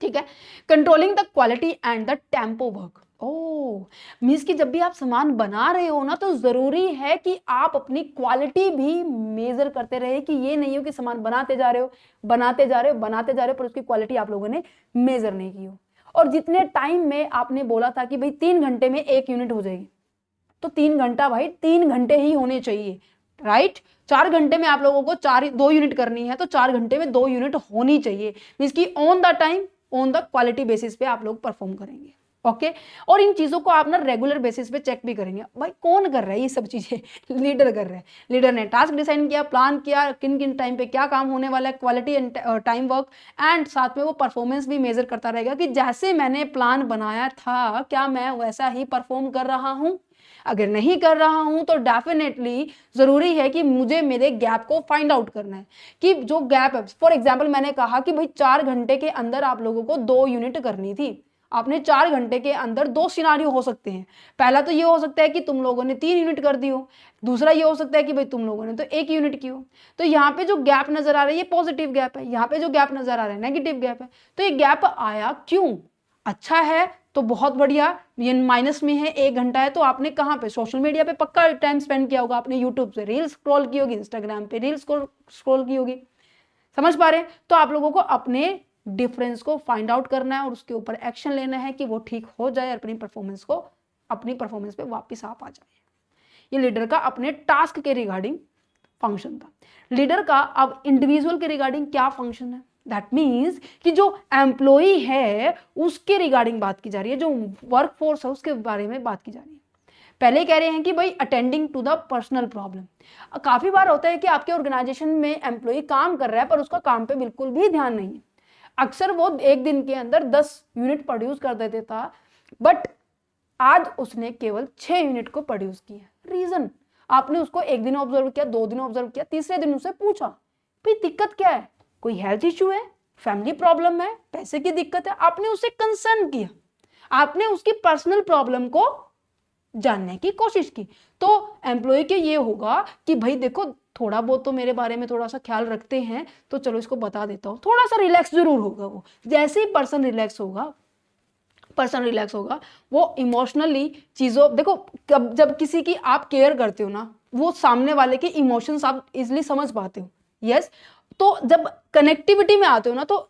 Speaker 1: ठीक है, controlling the quality and the tempo work. Means कि जब भी आप सामान बना रहे हो ना, तो जरूरी है कि आप अपनी क्वालिटी भी मेजर करते रहे, कि ये नहीं हो कि सामान बनाते जा रहे हो पर उसकी क्वालिटी आप लोगों ने मेजर नहीं की हो। और जितने टाइम में आपने बोला था कि भाई 3 घंटे में 1 यूनिट हो जाएगी, तो 3 घंटा भाई 3 घंटे ही होने चाहिए, राइट। 4 घंटे में आप लोगों को 2 यूनिट करनी है, तो 4 घंटे में 2 यूनिट होनी चाहिए। मीन्स की on the time, on the quality basis पे आप लोग परफॉर्म करेंगे। ओके, और इन चीजों को आप ना रेगुलर बेसिस पे चेक भी करेंगे। भाई कौन कर रहा है ये सब चीजें, लीडर कर रहा है। लीडर ने टास्क डिसाइड किया, प्लान किया, किन किन टाइम पे क्या काम होने वाला है, quality and time work, and साथ में वो परफॉर्मेंस भी मेजर करता रहेगा कि जैसे मैंने प्लान बनाया था क्या मैं वैसा ही परफॉर्म कर रहा हूं। अगर नहीं कर रहा हूं तो डेफिनेटली जरूरी है कि मुझे मेरे गैप को फाइंड आउट करना है, कि जो गैप है। फॉर एग्जाम्पल मैंने कहा कि भाई 4 घंटे के अंदर आप लोगों को 2 यूनिट करनी थी, आपने 4 घंटे के अंदर 2 सिनारियो हो सकते हैं। पहला तो ये हो सकता है कि तुम लोगों ने 3 यूनिट कर दी हो, दूसरा ये हो सकता है कि भाई तुम लोगों ने तो 1 यूनिट की हो। तो यहाँ पे जो गैप नजर आ रहा है ये पॉजिटिव गैप है, यहाँ पे जो गैप नजर आ रहा है नेगेटिव गैप है। तो ये गैप आया क्यों, अच्छा है तो बहुत बढ़िया, ये माइनस में है 1 घंटा है, तो आपने कहाँ पे, सोशल मीडिया पे पक्का टाइम स्पेंड किया होगा, आपने यूट्यूब से रील स्क्रॉल की होगी, इंस्टाग्राम पे रील स्क्रॉल की होगी, समझ पा रहे हैं। तो आप लोगों को अपने डिफरेंस को फाइंड आउट करना है और उसके ऊपर एक्शन लेना है कि वो ठीक हो जाए और अपनी परफॉर्मेंस पे वापस आप आ जाए। ये लीडर का अपने टास्क के रिगार्डिंग फंक्शन था। लीडर का अब इंडिविजुअल के रिगार्डिंग क्या फंक्शन है? दैट मीन्स कि जो एम्प्लॉई है उसके रिगार्डिंग बात की जा रही है, जो वर्क फोर्स है उसके बारे में बात की जा रही है। पहले कह रहे हैं कि भाई attending to the personal problem. काफी बार होता है कि आपके ऑर्गेनाइजेशन में एम्प्लॉई काम कर रहा है पर उसका काम पे बिल्कुल भी ध्यान नहीं है। अक्सर वो एक दिन के अंदर 10 यूनिट प्रोड्यूस कर देते था, बट आज उसने केवल 6 यूनिट को प्रोड्यूस किया। रीजन, आपने उसको एक दिन ऑब्जर्व किया, 2 दिन ऑब्जर्व किया, तीसरे दिन उससे पूछा भाई दिक्कत क्या है, कोई हेल्थ इश्यू है, फैमिली प्रॉब्लम है, पैसे की दिक्कत है, आपने उससे कंसर्न किया, आपने उसकी पर्सनल प्रॉब्लम को जानने की कोशिश की। तो एम्प्लॉय के ये होगा कि भाई देखो थोड़ा बहुत तो मेरे बारे में थोड़ा सा ख्याल रखते हैं, तो चलो इसको बता देता हूँ, थोड़ा सा रिलैक्स जरूर होगा वो। जैसे ही पर्सन रिलैक्स होगा वो इमोशनली चीज़ों, देखो जब किसी की आप केयर करते हो ना, वो सामने वाले के इमोशंस आप इजिली समझ पाते हो। यस, तो जब कनेक्टिविटी में आते हो ना तो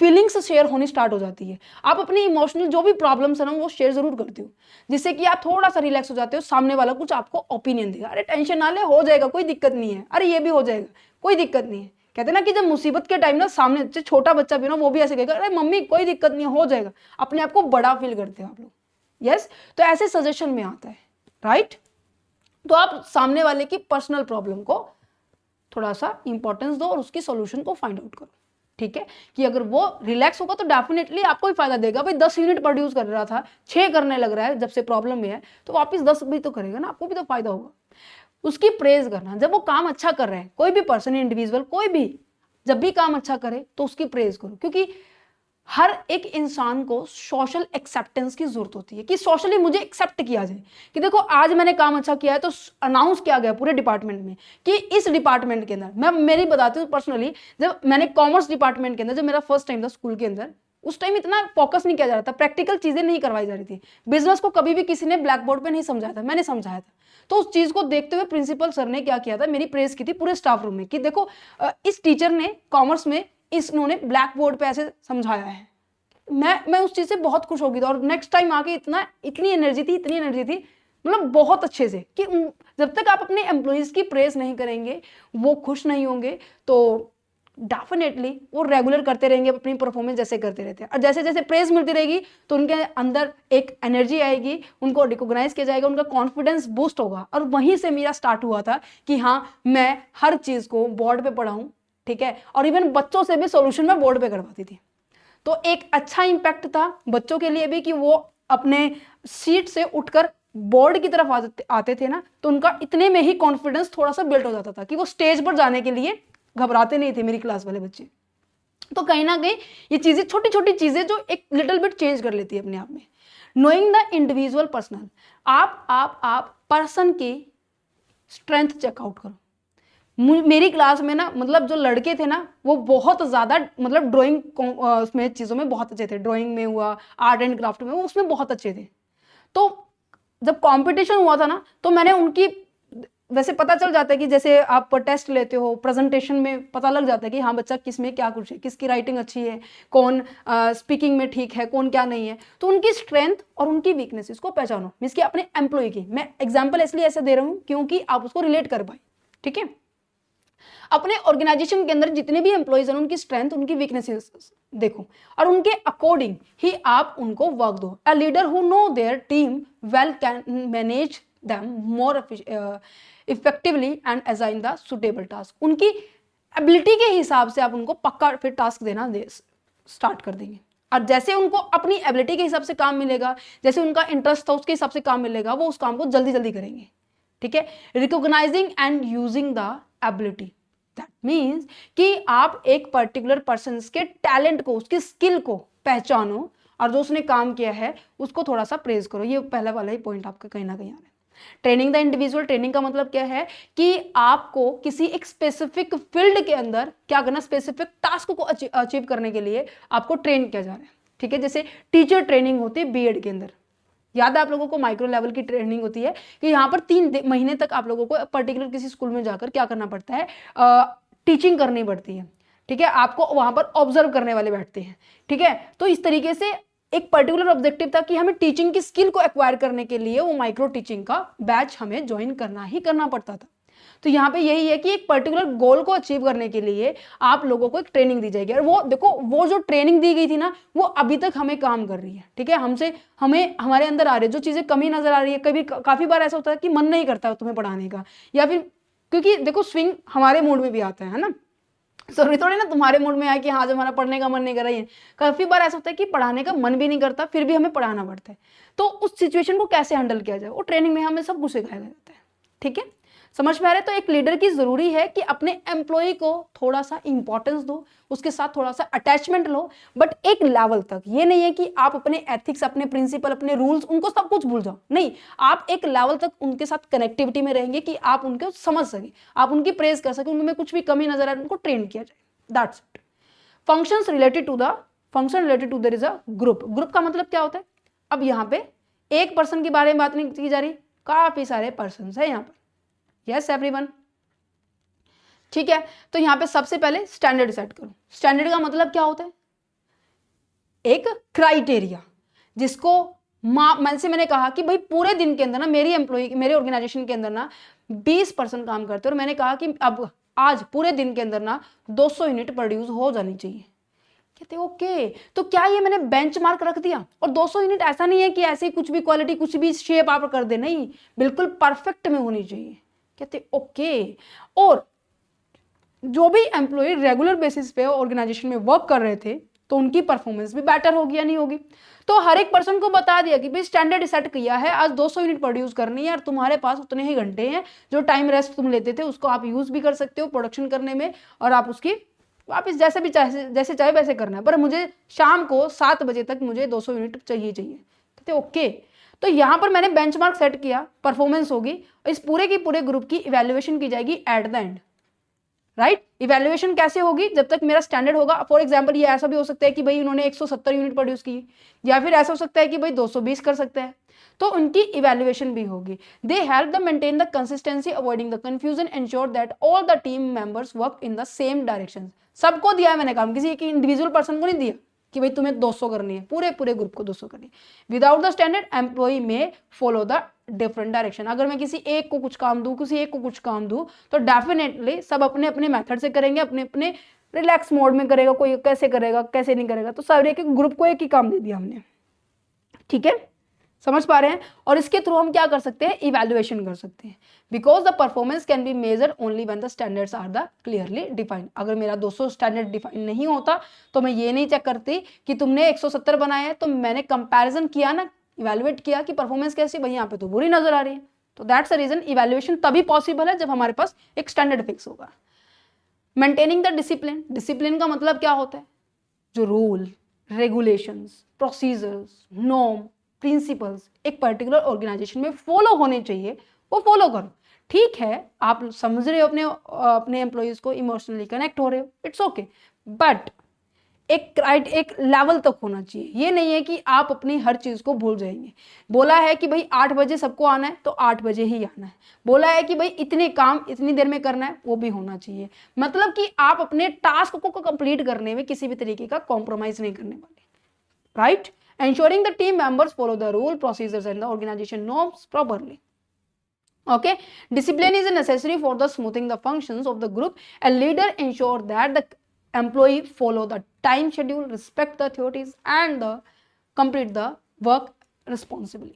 Speaker 1: फीलिंग्स शेयर होनी स्टार्ट हो जाती है। आप अपनी इमोशनल जो भी प्रॉब्लम्स है ना वो शेयर जरूर करते हो, जिससे कि आप थोड़ा सा रिलैक्स हो जाते हो। सामने वाला कुछ आपको ओपिनियन देगा, अरे टेंशन ना ले, हो जाएगा, कोई दिक्कत नहीं है, अरे ये भी हो जाएगा, कोई दिक्कत नहीं है। कहते ना कि जब मुसीबत के टाइम ना सामने जो छोटा बच्चा भी ना वो भी ऐसे कहेगा, अरे मम्मी कोई दिक्कत नहीं है, हो जाएगा। अपने आप को बड़ा फील करते हो आप लोग। यस, तो ऐसे सजेशन में आता है, राइट। तो आप सामने वाले की पर्सनल प्रॉब्लम को थोड़ा सा इंपॉर्टेंस दो और उसकी सॉल्यूशन को फाइंड आउट करो। ठीक है, कि अगर वो रिलैक्स होगा तो डेफिनेटली आपको ही फायदा देगा। भाई 10 यूनिट प्रोड्यूस कर रहा था, 6 करने लग रहा है जब से प्रॉब्लम में है, तो वापस 10 भी तो करेगा ना, आपको भी तो फायदा होगा। उसकी प्रेज करना, जब वो काम अच्छा कर रहा है, कोई भी पर्सन, इंडिविजुअल, कोई भी जब भी काम अच्छा करे तो उसकी प्रेज करो, क्योंकि हर एक इंसान को सोशल एक्सेप्टेंस की जरूरत होती है कि सोशली मुझे एक्सेप्ट किया जाए कि देखो आज मैंने काम अच्छा किया है, तो अनाउंस किया गया पूरे डिपार्टमेंट में कि इस डिपार्टमेंट के अंदर, मैं मेरी बताती हूँ पर्सनली, जब मैंने कॉमर्स डिपार्टमेंट के अंदर, जब मेरा फर्स्ट टाइम था स्कूल के अंदर, उस टाइम इतना फोकस नहीं किया जा रहा था, प्रैक्टिकल चीजें नहीं करवाई जा रही थी। बिजनेस को कभी भी किसी ने ब्लैक बोर्ड पे नहीं समझाया था, मैंने समझाया था। तो उस चीज को देखते हुए प्रिंसिपल सर ने क्या किया था, मेरी प्रेस की थी पूरे स्टाफ रूम में कि देखो इस टीचर ने कॉमर्स में इन्होंने ब्लैक बोर्ड पे ऐसे समझाया है। मैं उस चीज से बहुत खुश हो गई थी, और नेक्स्ट टाइम आके इतनी एनर्जी थी, मतलब बहुत अच्छे से, कि जब तक आप अपने एम्प्लॉइज की प्रेस नहीं करेंगे, वो खुश नहीं होंगे, तो डेफिनेटली वो रेगुलर करते रहेंगे अपनी परफॉर्मेंस जैसे करते रहते हैं। और जैसे जैसे प्रेज मिलती रहेगी तो उनके अंदर एक एनर्जी आएगी, उनको रिकॉग्नाइज किया जाएगा, उनका कॉन्फिडेंस बूस्ट होगा। और वहीं से मेरा स्टार्ट हुआ था कि हाँ मैं हर चीज को बोर्ड पे पढ़ाऊं, ठीक है, और इवन बच्चों से भी सोल्यूशन मैं बोर्ड पे करवाती थी। तो एक अच्छा इंपैक्ट था बच्चों के लिए भी कि वो अपने सीट से उठकर बोर्ड की तरफ आते थे ना, तो उनका इतने में ही कॉन्फिडेंस थोड़ा सा बिल्ड हो जाता था कि वो स्टेज पर जाने के लिए घबराते नहीं थे, मेरी क्लास वाले बच्चे। तो कहीं ना कहीं ये चीजें, छोटी छोटी चीजें जो एक लिटिल बिट चेंज कर लेती है अपने आप में। नोइंग द इंडिविजुअल पर्सनल, आप पर्सन की स्ट्रेंथ चेकआउट करो। मेरी क्लास में ना, मतलब जो लड़के थे ना वो बहुत ज्यादा, मतलब ड्राइंग उसमें चीजों में बहुत अच्छे थे, ड्राइंग में हुआ, आर्ट एंड क्राफ्ट में, वो उसमें बहुत अच्छे थे। तो जब कंपटीशन हुआ था ना, तो मैंने उनकी, वैसे पता चल जाता है कि जैसे आप टेस्ट लेते हो, प्रेजेंटेशन में पता लग जाता है कि हाँ बच्चा किस में क्या कुछ है, किसकी राइटिंग अच्छी है, कौन स्पीकिंग में ठीक है, कौन क्या नहीं है। तो उनकी स्ट्रेंथ और उनकी वीकनेसेस को पहचानो, मींस कि अपने एम्प्लॉय की। मैं एग्जाम्पल इसलिए ऐसे दे रहा हूँ क्योंकि आप उसको रिलेट कर पाए, ठीक है। अपने ऑर्गेनाइजेशन के अंदर जितने भी एम्प्लॉइज हैं उनकी स्ट्रेंथ, उनकी वीकनेसेस देखो, और उनके अकॉर्डिंग ही आप उनको वर्क दो। A leader who know their team well can manage them more effectively and assign the suitable task। उनकी एबिलिटी के हिसाब से आप उनको पक्का फिर टास्क देना स्टार्ट कर देंगे। और जैसे उनको अपनी एबिलिटी के हिसाब से काम मिलेगा, जैसे उनका इंटरेस्ट था उसके हिसाब से काम मिलेगा, वो उस काम को जल्दी जल्दी करेंगे, ठीक है। Recognising and using the ability, that means कि आप एक पर्टिकुलर पर्सन के टैलेंट को, उसकी स्किल को पहचानो, और जो उसने काम किया है उसको थोड़ा सा प्रेज करो। ये पहला वाला ही पॉइंट आपका कहीं ना कहीं आ रहा है। ट्रेनिंग द इंडिविजुअल, ट्रेनिंग का मतलब क्या है कि आपको किसी एक स्पेसिफिक फील्ड के अंदर क्या करना, स्पेसिफिक टास्क को अचीव करने के लिए आपको ट्रेन किया जा रहा है, ठीक है। जैसे टीचर ट्रेनिंग होती है बीएड के अंदर, याद है आप लोगों को माइक्रो लेवल की ट्रेनिंग होती है कि यहाँ पर 3 महीने तक आप लोगों को पर्टिकुलर किसी स्कूल में जाकर क्या करना पड़ता है, टीचिंग करनी पड़ती है, ठीक है। आपको वहां पर ऑब्जर्व करने वाले बैठते हैं, ठीक है। तो इस तरीके से एक पर्टिकुलर ऑब्जेक्टिव था कि हमें टीचिंग की स्किल को एक्वायर करने के लिए वो माइक्रो टीचिंग का बैच हमें ज्वाइन करना ही करना पड़ता था। तो यहाँ पे यही है कि एक पर्टिकुलर गोल को अचीव करने के लिए आप लोगों को एक ट्रेनिंग दी जाएगी, और वो देखो वो जो ट्रेनिंग दी गई थी ना वो अभी तक हमें काम कर रही है, ठीक है, हमें हमारे अंदर आ रही है जो चीजें कमी नजर आ रही है। कभी काफी बार ऐसा होता है कि मन नहीं करता तुम्हें पढ़ाने का, या फिर क्योंकि देखो स्विंग हमारे मूड में भी आता है ना, जरूरी थोड़ी ना तुम्हारे मूड में आए कि हाँ जब हमारा पढ़ने का मन नहीं कर रहा है। काफी बार ऐसा होता है कि पढ़ाने का मन भी नहीं करता फिर भी हमें पढ़ाना पड़ता है। तो उस सिचुएशन को कैसे हैंडल किया जाए वो ट्रेनिंग में हमें सब कुछ सिखाया जाता है, ठीक है, समझ में आ रहा है। तो एक लीडर की जरूरी है कि अपने एम्प्लॉय को थोड़ा सा इंपॉर्टेंस दो, उसके साथ थोड़ा सा अटैचमेंट लो, बट एक लेवल तक। ये नहीं है कि आप अपने एथिक्स, अपने प्रिंसिपल, अपने रूल्स, उनको सब कुछ भूल जाओ, नहीं, आप एक लेवल तक उनके साथ कनेक्टिविटी में रहेंगे कि आप उनको समझ सके, आप उनकी प्रेज कर सके, उनमें कुछ भी कमी नजर आए उनको ट्रेन किया जाए, that's it. Functions related to the function related to there is a group. Group का मतलब क्या होता है? अब यहाँ पे एक पर्सन के बारे में बात नहीं की जा रही, काफी सारे पर्सन है यहाँ पर, यस एवरीवन, ठीक है। तो यहां पे सबसे पहले स्टैंडर्ड सेट करो। स्टैंडर्ड का मतलब क्या होता है? एक क्राइटेरिया जिसको मैंने कहा कि भाई पूरे दिन के अंदर ना मेरे ऑर्गेनाइजेशन के अंदर ना 20% काम करते हैं, और मैंने कहा कि अब आज पूरे दिन के अंदर ना 200 यूनिट प्रोड्यूस हो जानी चाहिए। कहते ओके, तो क्या ये मैंने बेंचमार्क रख दिया? और 200 यूनिट ऐसा नहीं है कि ऐसे ही कुछ भी क्वालिटी कुछ भी शेप आप कर दे, नहीं, बिल्कुल परफेक्ट में होनी चाहिए। कहते ओके, और जो भी एम्प्लॉय रेगुलर बेसिस पे ऑर्गेनाइजेशन में वर्क कर रहे थे तो उनकी परफॉर्मेंस भी बेटर होगी या नहीं होगी। तो हर एक पर्सन को बता दिया कि भाई स्टैंडर्ड सेट किया है, आज 200 यूनिट प्रोड्यूस करनी है और तुम्हारे पास उतने ही घंटे हैं, जो टाइम रेस्ट तुम लेते थे उसको आप यूज भी कर सकते हो प्रोडक्शन करने में, और आप उसकी वापिस जैसे चाहे वैसे करना है, पर मुझे शाम को 7 बजे तक मुझे 200 यूनिट चाहिए। कहते ओके, तो यहां पर मैंने बेंचमार्क सेट किया, परफॉर्मेंस होगी, इस पूरे की पूरे ग्रुप की इवैल्यूएशन की जाएगी at the end, right. Evaluation कैसे होगी? जब तक मेरा स्टैंडर्ड होगा। फॉर एग्जांपल ये ऐसा भी हो सकता है कि भाई उन्होंने 170 यूनिट प्रोड्यूस की, या फिर ऐसा हो सकता है कि भाई 220 कर सकते हैं, तो उनकी इवैल्यूएशन भी होगी। They help the maintain the consistency, avoiding the confusion, ensure that all the team members work in the same direction. सबको दिया है मैंने काम, किसी एक इंडिविजुअल पर्सन को नहीं दिया कि भाई तुम्हें 200 करनी है, पूरे ग्रुप को 200 करनी है। विदाउट द स्टैंडर्ड एम्प्लॉय में फॉलो द डिफरेंट डायरेक्शन। अगर मैं किसी एक को कुछ काम दूं, किसी एक को कुछ काम दूं, तो डेफिनेटली सब अपने अपने मेथड से करेंगे, अपने अपने रिलैक्स मोड में करेगा, कोई कैसे करेगा कैसे नहीं करेगा। तो सारे एक ग्रुप को एक ही काम दे दिया हमने, ठीक है, समझ पा रहे हैं। और इसके थ्रू हम क्या कर सकते हैं? इवैल्यूएशन कर सकते हैं, because the performance can be measure only when the standards are the clearly defined. अगर मेरा 200 स्टैंडर्ड डिफाइन नहीं होता तो मैं ये नहीं चेक करती कि तुमने 170 बनाया है, तो मैंने कंपैरिजन किया ना, इवैल्यूएट किया कि परफॉर्मेंस कैसी, भाई यहाँ पे तो बुरी नजर आ रही है। तो दैट्स द रीजन इवैल्यूएशन तभी पॉसिबल है जब हमारे पास एक स्टैंडर्ड फिक्स होगा। Maintaining the discipline. डिसिप्लिन का मतलब क्या होता है? जो rule, regulations, procedures, norm, principles एक पर्टिकुलर ऑर्गेनाइजेशन में फॉलो होने चाहिए, वो फॉलो करो। ठीक है, आप समझ रहे हो अपने एम्प्लॉइज को, इमोशनली कनेक्ट हो रहे हो, इट्स ओके, बट एक लेवल तक होना चाहिए। ये नहीं है कि आप अपनी हर चीज को भूल जाएंगे। बोला है कि भाई 8 बजे सबको आना है तो 8 बजे ही आना है। बोला है कि भाई इतने काम इतनी देर में करना है, वो भी होना चाहिए। मतलब कि आप अपने टास्क को कंप्लीट करने में किसी भी तरीके का कॉम्प्रोमाइज नहीं करने वाले, right. Ensuring the team members follow the rule, procedures and the organization norms properly. Okay, discipline is necessary for the smoothing the functions of the group. A leader ensure that the employee follow the time schedule, respect the authorities and the complete the work responsibly.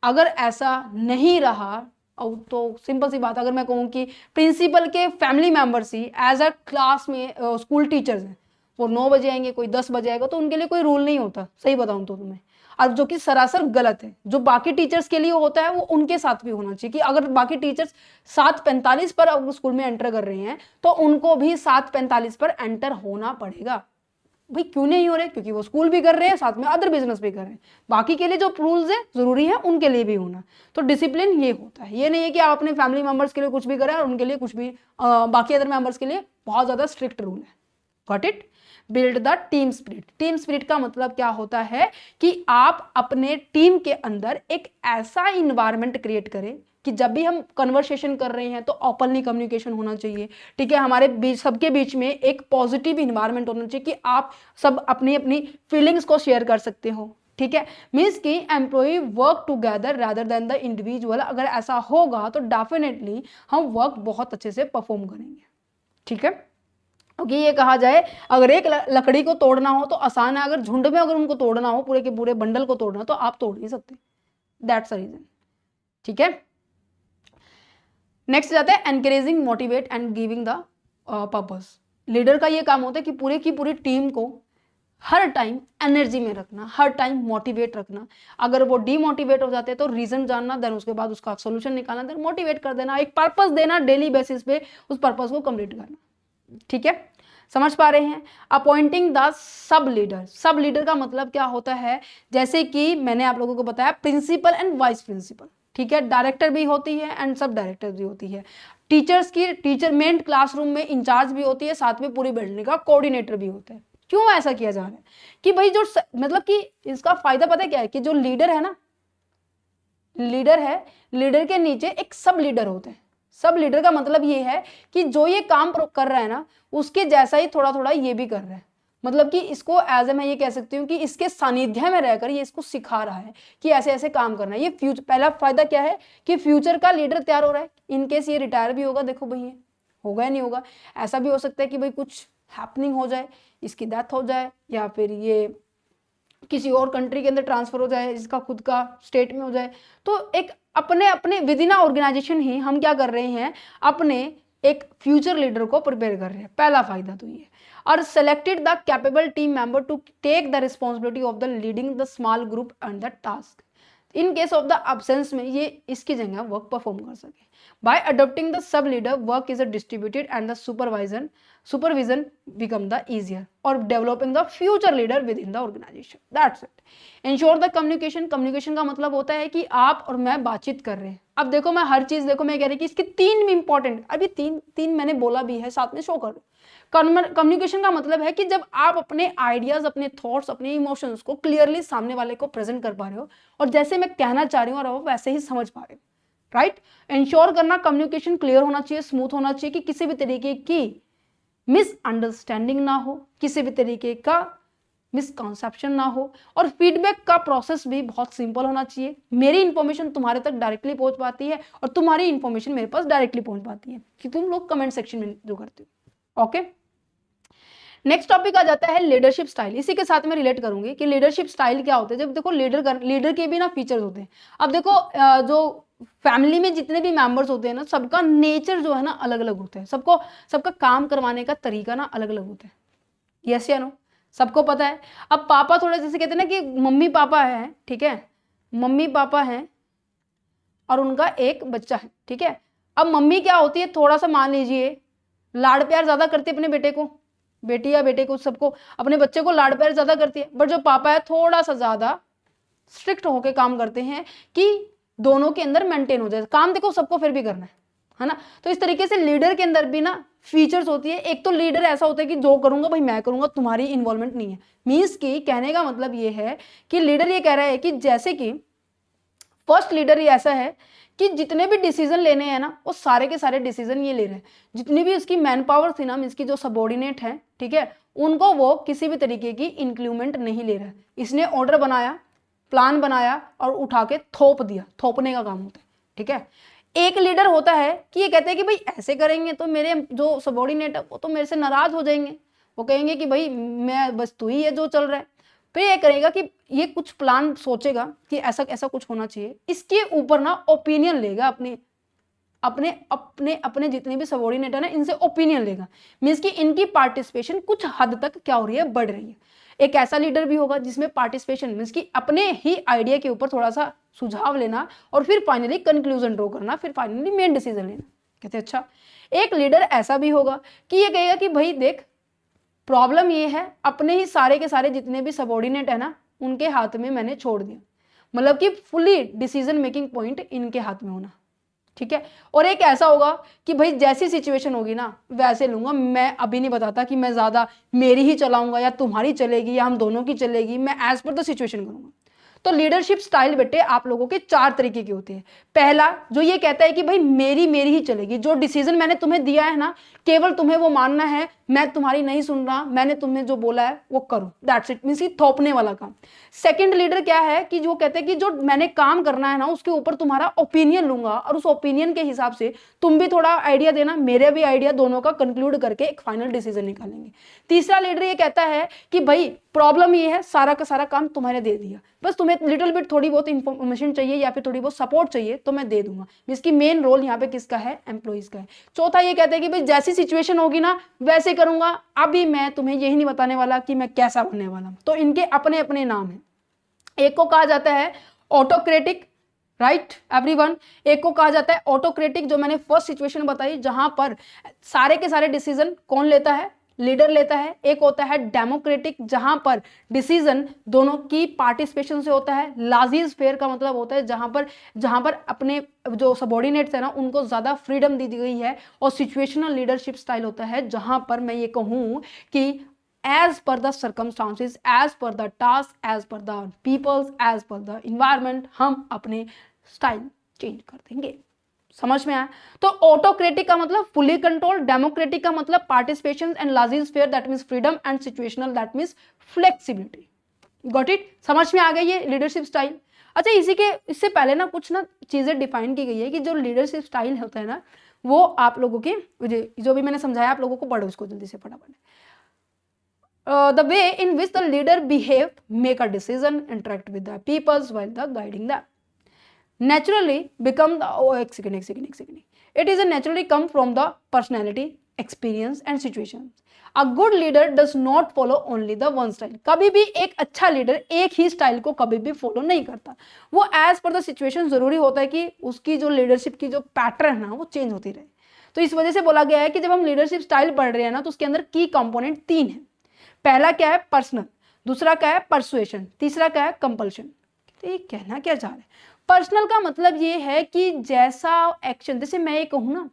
Speaker 1: अगर ऐसा नहीं रहा, और तो सिंपल सी बात, अगर मैं कहूँ कि प्रिंसिपल के फैमिली मेंबर्स ही एज अ क्लास में स्कूल टीचर्स हैं, वो 9 बजे आएंगे, कोई 10 बजे आएगा, तो उनके लिए कोई रूल नहीं होता, सही बताऊं तो तुम्हें, और जो कि सरासर गलत है। जो बाकी टीचर्स के लिए होता है वो उनके साथ भी होना चाहिए कि अगर बाकी टीचर्स 7:45 पर अगर स्कूल में एंटर कर रहे हैं तो उनको भी 7:45 पर एंटर होना पड़ेगा। भाई क्यों नहीं हो रहे? क्योंकि वो स्कूल भी कर रहे हैं, साथ में अदर बिजनेस भी कर रहे हैं। बाकी के लिए जो रूल्स है जरूरी है उनके लिए भी होना। तो डिसिप्लिन ये होता है, ये नहीं है कि आप अपने फैमिली मेंबर्स के लिए कुछ भी करें और उनके लिए कुछ भी बाकी अदर मेंबर्स के लिए बहुत ज्यादा स्ट्रिक्ट रूल है। Got it? Build the team spirit. Team spirit का मतलब क्या होता है कि आप अपने टीम के अंदर एक ऐसा इन्वायरमेंट क्रिएट करें कि जब भी हम कन्वर्सेशन कर रहे हैं तो ओपनली कम्युनिकेशन होना चाहिए, ठीक है। हमारे बीच, सबके बीच में एक पॉजिटिव इन्वायरमेंट होना चाहिए कि आप सब अपनी अपनी फीलिंग्स को शेयर कर सकते हो, ठीक है, मीन्स कि employ work together rather than the individual. अगर ऐसा होगा तो डेफिनेटली हम वर्क बहुत अच्छे से परफॉर्म करेंगे। ठीक है, क्योंकि ये कहा जाए अगर एक लकड़ी को तोड़ना हो तो आसान है, अगर झुंड में अगर उनको तोड़ना हो, पूरे के पूरे बंडल को तोड़ना तो आप तोड़ नहीं सकते। That's the reason. ठीक है, नेक्स्ट जाते हैं encouraging, motivate and giving the purpose. Leader का ये काम होता है कि पूरे की पूरी टीम को हर टाइम एनर्जी में रखना, हर टाइम मोटिवेट रखना। अगर वो डीमोटिवेट हो जाते हैं तो रीजन जानना, देन उसके बाद उसका सोल्यूशन निकालना, देन मोटिवेट कर देना, एक पर्पस देना, डेली बेसिस पे उस पर्पस को कंप्लीट करना। ठीक है, समझ पा रहे हैं। Appointing the sub leader. सब लीडर का मतलब क्या होता है, जैसे कि मैंने आप लोगों को बताया प्रिंसिपल एंड वाइस प्रिंसिपल। ठीक है, डायरेक्टर भी होती है एंड सब डायरेक्टर भी होती है। टीचर्स की टीचर मेन क्लासरूम में इंचार्ज भी होती है, साथ में पूरी बिल्डिंग का कोऑर्डिनेटर भी होता है। क्यों ऐसा किया जा रहा है कि भाई जो मतलब कि इसका फायदा पता है क्या है, कि जो लीडर है ना, लीडर है, लीडर के नीचे एक सब लीडर होते हैं। सब लीडर का मतलब ये है कि जो ये काम कर रहा है ना, उसके जैसा ही थोड़ा थोड़ा ये भी कर रहा है। मतलब कि इसको एज ए मैं ये कह सकती हूँ कि इसके सानिध्य में रहकर ये इसको सिखा रहा है कि ऐसे ऐसे काम करना है। ये फ्यूचर, पहला फायदा क्या है कि फ्यूचर का लीडर तैयार हो रहा है। इनकेस ये रिटायर भी होगा, देखो भाई ये होगा या नहीं होगा, ऐसा भी हो सकता है कि भाई कुछ हैपनिंग हो जाए, इसकी डेथ हो जाए, या फिर ये किसी और कंट्री के अंदर ट्रांसफर हो जाए, इसका खुद का स्टेट में हो जाए। तो एक अपने अपने विद इन ऑर्गेनाइजेशन ही हम क्या कर रहे हैं, अपने एक फ्यूचर लीडर को प्रिपेयर कर रहे हैं। पहला फायदा तो ये। और selected the capable team member to take the responsibility of the leading the small group and the task. In case of the absence में ये इसकी जगह वर्क परफॉर्म कर सके। By adopting the sub leader work is distributed and the supervision become the easier और developing the future leader within the organization. That's it. Ensure the communication. Communication का मतलब होता है कि आप और मैं बातचीत कर रहे हैं। अब देखो मैं हर चीज, देखो मैं कह रही कि इसके तीन इंपॉर्टेंट, अभी तीन मैंने बोला भी है, साथ में शो कर। कम्युनिकेशन का मतलब है कि जब आप अपने आइडियाज, अपने थॉट्स, अपने इमोशंस को क्लियरली सामने वाले को प्रेजेंट कर पा रहे हो, और जैसे मैं कहना चाह रही हूँ और आप वैसे ही समझ पा रहे हो। राइट, इंश्योर करना, कम्युनिकेशन क्लियर होना चाहिए, स्मूथ होना चाहिए, कि किसी भी तरीके की मिसअंडरस्टैंडिंग ना हो, किसी भी तरीके का मिसकॉन्सेप्शन ना हो, और फीडबैक का प्रोसेस भी बहुत सिंपल होना चाहिए। मेरी इंफॉर्मेशन तुम्हारे तक डायरेक्टली पहुंच पाती है और तुम्हारी इंफॉर्मेशन मेरे पास डायरेक्टली पहुंच पाती है, कि तुम लोग कमेंट सेक्शन में जो करते हो। ओके, नेक्स्ट टॉपिक आ जाता है लीडरशिप स्टाइल। इसी के साथ मैं रिलेट करूंगी कि लीडरशिप स्टाइल क्या होते हैं। जब देखो लीडर के भी ना फीचर्स होते हैं। अब देखो जो फैमिली में जितने भी मेंबर्स होते हैं ना, सबका नेचर जो है ना अलग अलग होता है। सबका काम करवाने का तरीका ना अलग अलग होता है। यस या नो, सबको पता है। अब पापा थोड़े जैसे कहते हैं ना कि मम्मी पापा है, ठीक है, मम्मी पापा हैं और उनका एक बच्चा है। ठीक है, अब मम्मी क्या होती है, थोड़ा सा मान लीजिए लाड़ प्यार ज्यादा करती है अपने बेटे को, बेटी या बेटे को, सबको, अपने बच्चे को लाड़ प्यार ज्यादा करती है। बट जो पापा है थोड़ा सा ज्यादा स्ट्रिक्ट होके काम करते हैं कि दोनों के अंदर मेंटेन हो जाए। काम देखो सबको फिर भी करना है ना। तो इस तरीके से लीडर के अंदर भी ना फीचर्स होती है। एक तो लीडर ऐसा होता है कि जो करूंगा भाई मैं करूंगा, तुम्हारी इन्वॉल्वमेंट नहीं है। मीन्स की कहने का मतलब ये है कि लीडर ये कह रहा है कि जैसे कि फर्स्ट लीडर ये ऐसा है कि जितने भी डिसीजन लेने हैं ना, वो सारे के सारे डिसीजन ये ले रहे हैं। जितनी भी उसकी मैन पावर थी ना, इसकी जो सबॉर्डिनेट है, ठीक है, उनको वो किसी भी तरीके की इंक्लूमेंट नहीं ले रहा है। इसने ऑर्डर बनाया, प्लान बनाया और उठा के थोप दिया। थोपने का काम होता है। ठीक है, एक लीडर होता है कि ये कहते हैं कि भाई ऐसे करेंगे तो मेरे जो सबॉर्डिनेट है वो तो मेरे से नाराज हो जाएंगे, वो कहेंगे कि भाई मैं बस तू ही है जो चल रहा है। फिर ये करेगा कि ये कुछ प्लान सोचेगा कि ऐसा ऐसा कुछ होना चाहिए, इसके ऊपर ना ओपिनियन लेगा, अपने अपने अपने अपने जितने भी सबॉर्डिनेट है ना, इनसे ओपिनियन लेगा। मीन्स कि इनकी पार्टिसिपेशन कुछ हद तक क्या हो रही है, बढ़ रही है। एक ऐसा लीडर भी होगा जिसमें पार्टिसिपेशन मीन्स कि अपने ही आइडिया के ऊपर थोड़ा सा सुझाव लेना और फिर फाइनली कंक्लूजन ड्रॉ करना, फिर फाइनली मेन डिसीजन लेना। कहते अच्छा, एक लीडर ऐसा भी होगा कि ये कहेगा कि भाई देख, प्रॉब्लम ये है, अपने ही सारे के सारे जितने भी सबॉर्डिनेट है ना, उनके हाथ में मैंने छोड़ दिया। मतलब कि फुली डिसीजन मेकिंग पॉइंट इनके हाथ में होना। ठीक है, और एक ऐसा होगा कि भाई जैसी सिचुएशन होगी ना वैसे लूंगा। मैं अभी नहीं बताता कि मैं ज्यादा मेरी ही चलाऊंगा या तुम्हारी चलेगी या हम दोनों की चलेगी, मैं एज पर द सिचुएशन करूंगा। तो लीडरशिप स्टाइल बेटे आप लोगों के 4 तरीके के होते हैं। पहला जो ये कहता है कि भाई मेरी मेरी ही चलेगी, जो डिसीजन मैंने तुम्हें दिया है ना केवल तुम्हें वो मानना है, मैं तुम्हारी नहीं सुन रहा, मैंने तुम्हें जो बोला है वो करो, दैट्स इट, मींस थोपने वाला काम। सेकंड लीडर क्या है कि जो कहते हैं कि जो मैंने काम करना है ना उसके ऊपर तुम्हारा ओपिनियन लूंगा और उस ओपिनियन के हिसाब से तुम भी थोड़ा आइडिया देना, मेरे भी आइडिया, दोनों का कंक्लूड करके एक फाइनल डिसीजन निकालेंगे। तीसरा लीडर ये कहता है कि भाई प्रॉब्लम ये है, सारा का सारा काम तुम्हारे दे दिया, बस तुम्हें लिटिल बिट थोड़ी बहुत इंफॉर्मेशन चाहिए या फिर थोड़ी बहुत सपोर्ट चाहिए तो मैं दे दूंगा। इसकी मेन रोल यहाँ पे किसका है? एम्प्लॉइज का है। चौथा ये कहता है कि भाई जैसी सिचुएशन होगी ना वैसे करूंगा, अभी मैं तुम्हें यही नहीं बताने वाला कि मैं कैसा बनने वाला हूं। तो इनके अपने अपने नाम है। एक को कहा जाता है ऑटोक्रेटिक, राइट एवरीवन। एक को कहा जाता है ऑटोक्रेटिक, जो मैंने फर्स्ट सिचुएशन बताई जहां पर सारे के सारे डिसीजन कौन लेता है? लीडर लेता है। एक होता है डेमोक्रेटिक, जहां पर डिसीजन दोनों की पार्टिसिपेशन से होता है। लाजीज फेयर का मतलब होता है जहां पर अपने जो सबॉर्डिनेट्स है ना उनको ज्यादा फ्रीडम दी गई है। और सिचुएशनल लीडरशिप स्टाइल होता है जहां पर मैं ये कहूं कि as per the circumstances, as per the task, as per the peoples, as per the environment हम अपने स्टाइल चेंज कर देंगे। समझ में आया? तो ऑटोक्रेटिक का मतलब फुली कंट्रोल, डेमोक्रेटिक का मतलब participation and large sphere that means freedom, and situational that means flexibility. Got it? समझ में आ गई ये लीडरशिप स्टाइल। अच्छा इससे पहले ना कुछ ना चीजें डिफाइन की गई है कि जो लीडरशिप स्टाइल होता है ना वो आप लोगों के जो भी मैंने समझाया आप लोगों को पढ़ो उसको जल्दी से फटाफट। The way in which the leader behave, make a decision, interact with the peoples while the guiding them, naturally become the एक second. It is a naturally come from the personality, experience and situations. A good leader does not follow only the one style. कभी भी एक अच्छा लीडर एक ही स्टाइल को कभी भी फॉलो नहीं करता। वो एज पर द सिचुएशन जरूरी होता है कि उसकी जो लीडरशिप की जो पैटर्न है ना वो चेंज होती रहे। तो इस वजह से बोला गया है कि जब हम लीडरशिप स्टाइल पढ़ रहे हैं ना तो उसके अंदर की कंपोनेंट 3 है। पहला क्या है? पर्सनल, दूसरा क्या है? परसुएशन, तीसरा क्या है? कंपल्शन। तो ये कहना क्या चाह रहे हैं? पर्सनल का मतलब ये है कि जैसा एक्शन, जैसे मैं ये कहूँ ना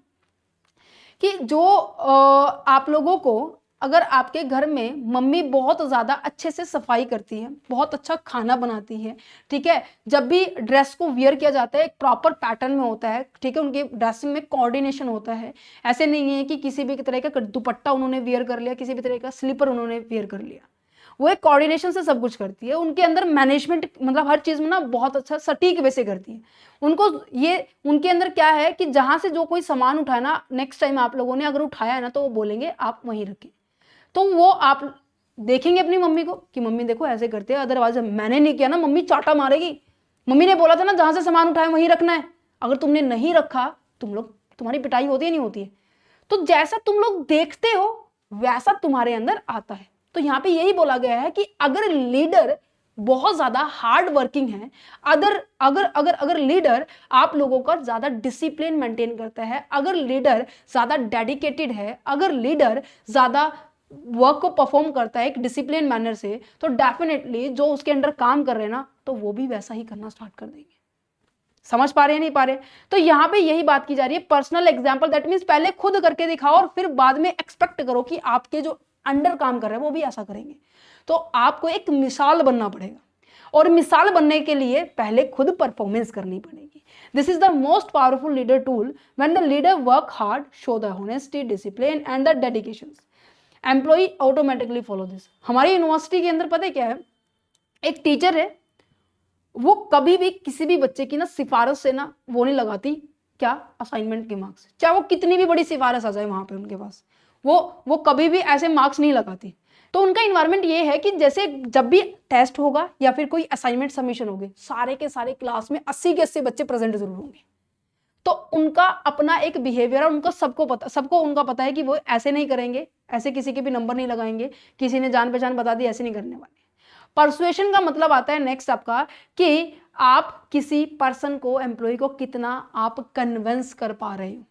Speaker 1: कि जो आप लोगों को अगर आपके घर में मम्मी बहुत ज़्यादा अच्छे से सफाई करती है, बहुत अच्छा खाना बनाती है, ठीक है, जब भी ड्रेस को वियर किया जाता है एक प्रॉपर पैटर्न में होता है, ठीक है, उनके ड्रेसिंग में कोऑर्डिनेशन होता है। ऐसे नहीं है कि किसी भी तरह का दुपट्टा उन्होंने वियर कर लिया, किसी भी तरह का स्लीपर उन्होंने वियर कर लिया। वो एक कोऑर्डिनेशन से सब कुछ करती है। उनके अंदर मैनेजमेंट मतलब हर चीज़ में ना बहुत अच्छा सटीक वे से करती है। उनको ये उनके अंदर क्या है कि जहाँ से जो कोई सामान उठाए ना नेक्स्ट टाइम आप लोगों ने अगर उठाया है ना तो वो बोलेंगे आप वहीं रखें। तो वो आप देखेंगे अपनी मम्मी को कि मम्मी देखो ऐसे करते हैं, अदरवाइज मैंने नहीं किया ना मम्मी चाटा मारेगी। मम्मी ने बोला था ना जहां से सामान उठाए वहीं रखना है, अगर तुमने नहीं रखा तुम्हारी पिटाई होती है नहीं होती है। तो जैसा तुम लोग देखते हो वैसा तुम्हारे अंदर आता है। तो यहाँ पे यही बोला गया है कि अगर लीडर बहुत ज्यादा हार्ड वर्किंग है, अगर लीडर आप लोगों का ज्यादा डिसिप्लिन मेंटेन करता है, अगर लीडर ज्यादा डेडिकेटेड है, अगर लीडर ज्यादा वर्क को परफॉर्म करता है एक डिसिप्लिन मैनर से, तो डेफिनेटली जो उसके अंडर काम कर रहे हैं ना तो वो भी वैसा ही करना स्टार्ट कर देंगे। समझ पा रहे हैं नहीं पा रहे? तो यहाँ पे यही बात की जा रही है पर्सनल एग्जाम्पल, दैट मीन्स पहले खुद करके दिखाओ और फिर बाद में एक्सपेक्ट करो कि आपके जो अंडर काम कर रहे हैं वो भी ऐसा करेंगे। तो आपको एक मिसाल बनना पड़ेगा और मिसाल बनने के लिए पहले खुद परफॉर्मेंस करनी पड़ेगी। This is the most powerful leader tool when the leader work hard, show the honesty, discipline and the dedication, employee automatically follow this. हमारी यूनिवर्सिटी के अंदर पता है क्या है, एक टीचर है वो कभी भी किसी भी बच्चे की ना सिफारिश से ना वो नहीं लगाती क्या असाइनमेंट के मार्क्स, चाहे वो कितनी भी बड़ी सिफारिश आ जाए वहां पे उनके पास, वो कभी भी ऐसे मार्क्स नहीं लगाती। तो उनका इन्वायरमेंट ये है कि जैसे जब भी टेस्ट होगा या फिर कोई असाइनमेंट सबमिशन होगी सारे के सारे क्लास में 80 के 80 बच्चे प्रेजेंट जरूर होंगे। तो उनका अपना एक बिहेवियर है, उनको सबको उनका पता है कि वो ऐसे नहीं करेंगे, ऐसे किसी के भी नंबर नहीं लगाएंगे, किसी ने जान पहचान बता दी ऐसे नहीं करने वाले। परसुएशन का मतलब आता है नेक्स्ट आपका कि आप किसी पर्सन को, एम्प्लॉय को कितना आप कन्विंस कर पा रहे हो।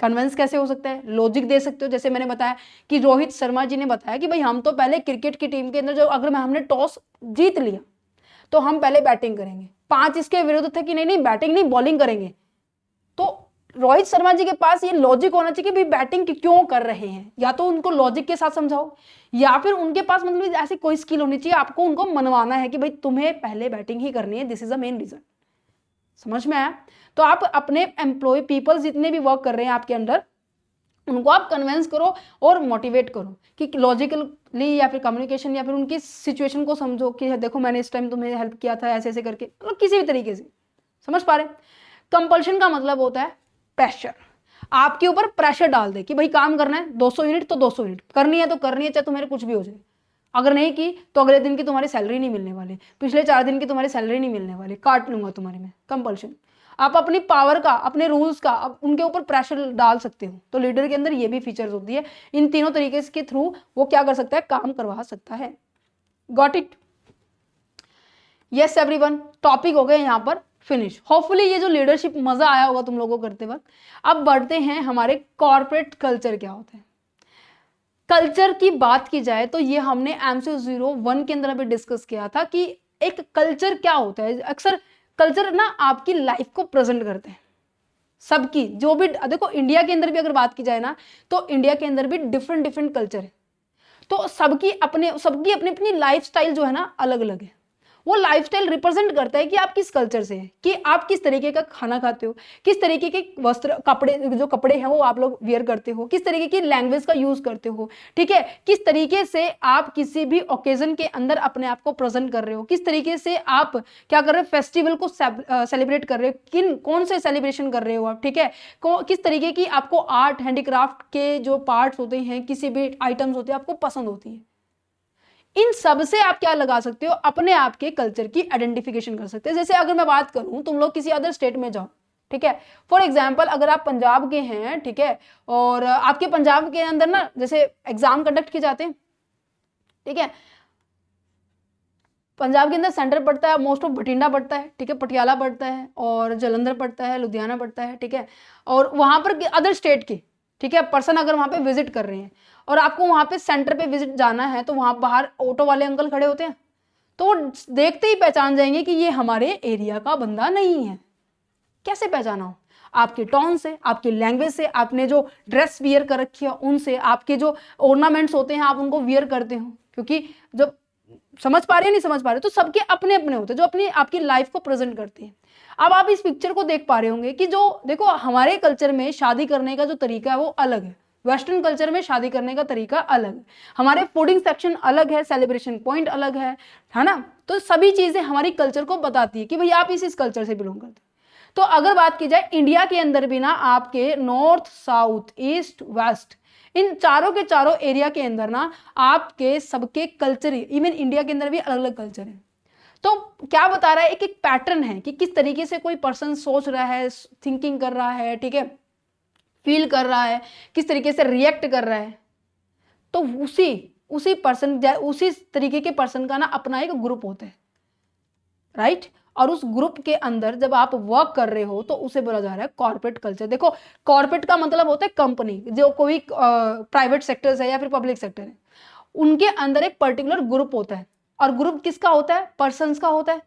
Speaker 1: कन्विंस कैसे हो सकता है? लॉजिक दे सकते हो। जैसे मैंने बताया कि रोहित शर्मा जी ने बताया कि भाई हम तो पहले क्रिकेट की टीम के अंदर जो अगर हमने टॉस जीत लिया तो हम पहले बैटिंग करेंगे। 5 इसके विरुद्ध थे कि नहीं बैटिंग नहीं बॉलिंग करेंगे। तो रोहित शर्मा जी के पास ये लॉजिक होना चाहिए कि भाई बैटिंग क्यों कर रहे हैं, या तो उनको लॉजिक के साथ समझाओ, या फिर उनके पास मतलब ऐसी कोई स्किल होनी चाहिए, आपको उनको मनवाना है कि भाई तुम्हें पहले बैटिंग ही करनी है, this is the main reason. समझ में आया? तो आप अपने एम्प्लॉय पीपल जितने भी वर्क कर रहे हैं आपके अंडर, उनको आप कन्विंस करो और मोटिवेट करो कि लॉजिकली या फिर कम्युनिकेशन या फिर उनकी सिचुएशन को समझो कि देखो मैंने इस टाइम तुम्हें हेल्प किया था ऐसे ऐसे करके, मतलब किसी भी तरीके से। समझ पा रहे? कंपल्शन का मतलब होता है प्रेशर, आपके ऊपर प्रेशर डाल दे कि भाई काम करना है 200 यूनिट तो 200 यूनिट करनी है, तो करनी है चाहे तुम्हारे कुछ भी हो जाए। अगर नहीं की तो अगले दिन की तुम्हारी सैलरी नहीं मिलने वाली, पिछले 4 दिन की तुम्हारी सैलरी नहीं मिलने वाली, काट लूंगा तुम्हारे में। कंपल्शन, आप अपनी पावर का, अपने रूल्स का आप उनके ऊपर प्रेशर डाल सकते हो। तो लीडर के अंदर ये भी फीचर्स होती है, इन तीनों तरीके के थ्रू वो क्या कर सकता है, काम करवा सकता है। Got it? Yes everyone, topic हो गए यहाँ पर फिनिश। होपफुली ये जो लीडरशिप मजा आया होगा तुम लोगों को करते वक्त। अब बढ़ते हैं हमारे कॉर्पोरेट कल्चर क्या होते हैं। कल्चर की बात की जाए तो ये हमने MC01 के अंदर अभी डिस्कस किया था कि एक कल्चर क्या होता है। अक्सर कल्चर ना आपकी लाइफ को प्रेजेंट करते हैं, सबकी जो भी, देखो इंडिया के अंदर भी अगर बात की जाए ना, तो इंडिया के अंदर भी डिफरेंट डिफरेंट कल्चर है। तो सबकी अपनी अपनी लाइफस्टाइल जो है ना अलग अलग है। वो लाइफस्टाइल रिप्रेजेंट करता है कि आप किस कल्चर से हैं, कि आप किस तरीके का खाना खाते हो, किस तरीके के वस्त्र कपड़े, जो कपड़े हैं वो आप लोग वियर करते हो, किस तरीके की लैंग्वेज का यूज करते हो, ठीक है, किस तरीके से आप किसी भी ओकेजन के अंदर अपने आप को प्रेजेंट कर रहे हो, किस तरीके से आप क्या कर रहे हो, फेस्टिवल को सेलिब्रेट कर रहे हो, कौन से सेलिब्रेशन कर रहे हो आप, ठीक है, किस तरीके की आपको आर्ट हैंडीक्राफ्ट के जो पार्ट्स होते हैं, किसी भी आइटम्स होते हैं आपको पसंद होती है। इन सब से आप क्या लगा सकते हो, अपने आप के कल्चर की आइडेंटिफिकेशन कर सकते हैं। जैसे अगर मैं बात करूं, तुम लोग किसी अदर स्टेट में जाओ, ठीक है, फॉर एग्जाम्पल अगर आप पंजाब के हैं, ठीक है, और आपके पंजाब के अंदर ना जैसे एग्जाम कंडक्ट किए जाते हैं, ठीक है, पंजाब के अंदर सेंटर पड़ता है, मोस्ट ऑफ बठिंडा पड़ता है, ठीक है, पटियाला पड़ता है, और जलंधर पड़ता है, लुधियाना पड़ता है, ठीक है, और वहां पर अदर स्टेट के, ठीक है, पर्सन अगर वहां पे विजिट कर रहे हैं और आपको वहां पे सेंटर पे विजिट जाना है, तो वहां बाहर ऑटो वाले अंकल खड़े होते हैं, तो वो देखते ही पहचान जाएंगे कि ये हमारे एरिया का बंदा नहीं है। कैसे पहचाना हो? आपके टोन से, आपकी लैंग्वेज से, आपने जो ड्रेस वियर कर रखी है उनसे, आपके जो ऑर्नामेंट्स होते हैं आप उनको वियर करते हो, क्योंकि जब समझ पा रहे हैं नहीं समझ पा रहे, तो सबके अपने अपने होते हैं जो अपनी आपकी लाइफ को प्रेजेंट करते हैं। अब आप इस पिक्चर को देख पा रहे होंगे कि जो देखो हमारे कल्चर में शादी करने का जो तरीका है वो अलग है, वेस्टर्न कल्चर में शादी करने का तरीका अलग है, हमारे फूडिंग सेक्शन अलग है, सेलिब्रेशन पॉइंट अलग है ना। तो सभी चीजें हमारी कल्चर को बताती है कि भाई आप इस कल्चर से बिलोंग करते हैं। तो अगर बात की जाए इंडिया के अंदर भी ना, आपके नॉर्थ, साउथ, ईस्ट, वेस्ट, इन चारों के चारों एरिया के अंदर ना आपके सबके कल्चर, इवन इंडिया के अंदर भी अलग अलग कल्चर है। तो क्या बता रहा है, एक एक पैटर्न है कि किस तरीके से कोई पर्सन सोच रहा है, थिंकिंग कर रहा है, ठीक है, फील कर रहा है, किस तरीके से रिएक्ट कर रहा है। तो उसी पर्सन, उसी तरीके के पर्सन का ना अपना एक ग्रुप होता है, राइट। और उस ग्रुप के अंदर जब आप वर्क कर रहे हो तो उसे बोला जा रहा है कॉर्पोरेट कल्चर। देखो कॉर्पोरेट का मतलब होता है कंपनी, जो कोई प्राइवेट सेक्टर है या फिर पब्लिक सेक्टर है, उनके अंदर एक पर्टिकुलर ग्रुप होता है, और ग्रुप किसका होता है, पर्संस का होता है।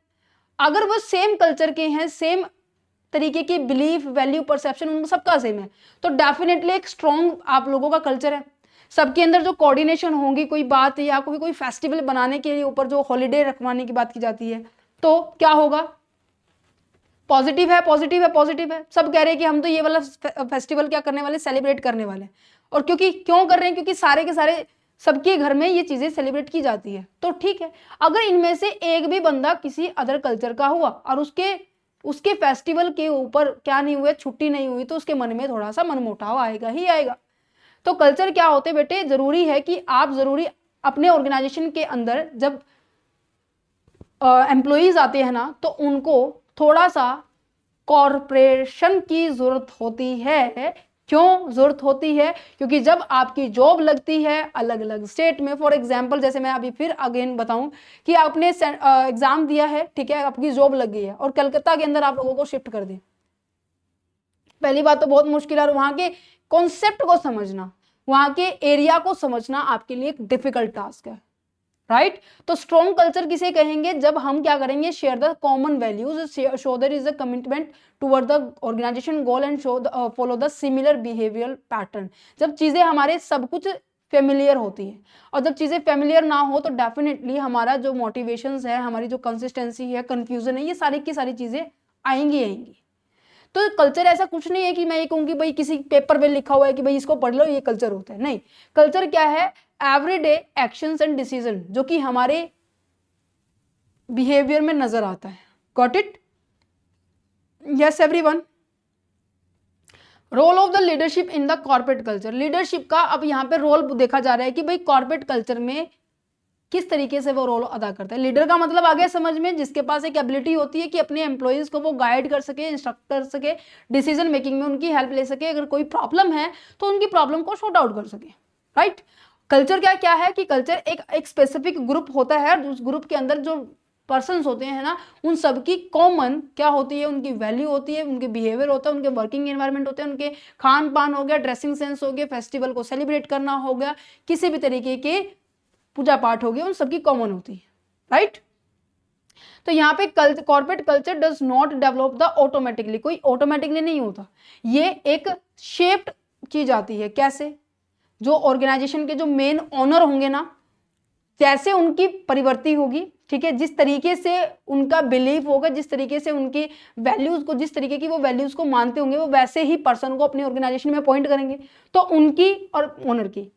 Speaker 1: अगर वो सेम कल्चर के हैं, सेम तरीके की बिलीफ, वैल्यू, परसेप्शन उन सबका सेम है, तो डेफिनेटली एक स्ट्रॉन्ग आप लोगों का कल्चर है। सबके अंदर जो कोऑर्डिनेशन होगी, कोई बात या कोई फेस्टिवल बनाने के ऊपर जो हॉलीडे रखवाने की बात की जाती है, तो क्या होगा, पॉजिटिव है, पॉजिटिव है, पॉजिटिव है। सब कह रहे हैं कि हम तो ये वाला फेस्टिवल क्या करने वाले, सेलिब्रेट करने वाले। और क्यों कर रहे हैं, क्योंकि सारे के सारे सबके घर में ये चीजें सेलिब्रेट की जाती है, तो ठीक है। अगर इनमें से एक भी बंदा किसी अदर कल्चर का हुआ और उसके फेस्टिवल के ऊपर क्या नहीं हुआ, छुट्टी नहीं हुई, तो उसके मन में थोड़ा सा मनमुटाव आएगा ही आएगा। तो कल्चर क्या होते बेटे, जरूरी है कि आप जरूरी अपने ऑर्गेनाइजेशन के अंदर जब एम्प्लॉइज आते हैं ना, तो उनको थोड़ा सा कॉर्पोरेशन की जरूरत होती है। क्यों जरूरत होती है, क्योंकि जब आपकी जॉब लगती है अलग अलग स्टेट में, फॉर एग्जांपल जैसे मैं अभी फिर अगेन बताऊं कि आपने एग्जाम दिया है, ठीक है, आपकी जॉब लग गई है और कलकत्ता के अंदर आप लोगों को शिफ्ट कर दे। पहली बात तो बहुत मुश्किल है, और वहां के कॉन्सेप्ट को समझना, वहां के एरिया को समझना आपके लिए एक डिफिकल्ट टास्क है, राइट। तो स्ट्रॉन्ग कल्चर किसे कहेंगे, जब हम क्या करेंगे, share the common values, show there is a commitment toward the organization goal and show follow the similar behaviour pattern. जब चीजें हमारे सब कुछ फेमिलियर होती है, और जब चीजें फेमिलियर ना हो तो डेफिनेटली हमारा जो मोटिवेशंस है, हमारी जो कंसिस्टेंसी है, कंफ्यूजन है, ये सारी की सारी चीजें आएंगी। तो कल्चर ऐसा कुछ नहीं है कि मैं ये कहूँगी भाई किसी पेपर पे लिखा हुआ है कि भाई इसको पढ़ लो ये कल्चर होता है, नहीं। कल्चर क्या है, एवरीडे एक्शंस एंड डिसीजन जो कि हमारे बिहेवियर में नजर आता है। Got it? Yes everyone. Role of the leadership in the corporate culture. Leadership का अब यहाँ पे रोल देखा जा रहा है कि भाई कॉर्पोरेट कल्चर में किस तरीके से वो रोल अदा करता है। लीडर का मतलब आ गया समझ में, जिसके पास एक एबिलिटी होती है कि अपने एम्प्लॉयज को वो गाइड कर सके, इंस्ट्रक्ट कर सके, डिसीजन मेकिंग में उनकी हेल्प ले सके, अगर कोई प्रॉब्लम है तो उनकी प्रॉब्लम को शॉर्ट आउट कर सके, राइट। कल्चर क्या है कि कल्चर एक स्पेसिफिक ग्रुप होता है, उस ग्रुप के अंदर जो पर्सन्स होते हैं ना, उन सबकी कॉमन क्या होती है, उनकी वैल्यू होती है, उनके बिहेवियर होता है, उनके वर्किंग एनवायरनमेंट होते हैं, उनके खान पान हो गया, ड्रेसिंग सेंस हो गया, फेस्टिवल को सेलिब्रेट करना हो गया, किसी भी तरीके के पूजा पाठ हो गया, उन सबकी कॉमन होती है, राइट। तो यहाँ पे corporate culture does not develop the automatically, कोई ऑटोमेटिकली नहीं होता, ये एक शेप्ड चीज आती है। कैसे? जो ऑर्गेनाइजेशन के जो मेन ओनर होंगे ना, जैसे उनकी परिवर्ती होगी, ठीक है, जिस तरीके से उनका बिलीफ होगा, जिस तरीके से उनकी वैल्यूज को, जिस तरीके की वो वैल्यूज को मानते होंगे, वो वैसे ही पर्सन को अपनी ऑर्गेनाइजेशन में अपॉइंट करेंगे, तो उनकी और ओनर की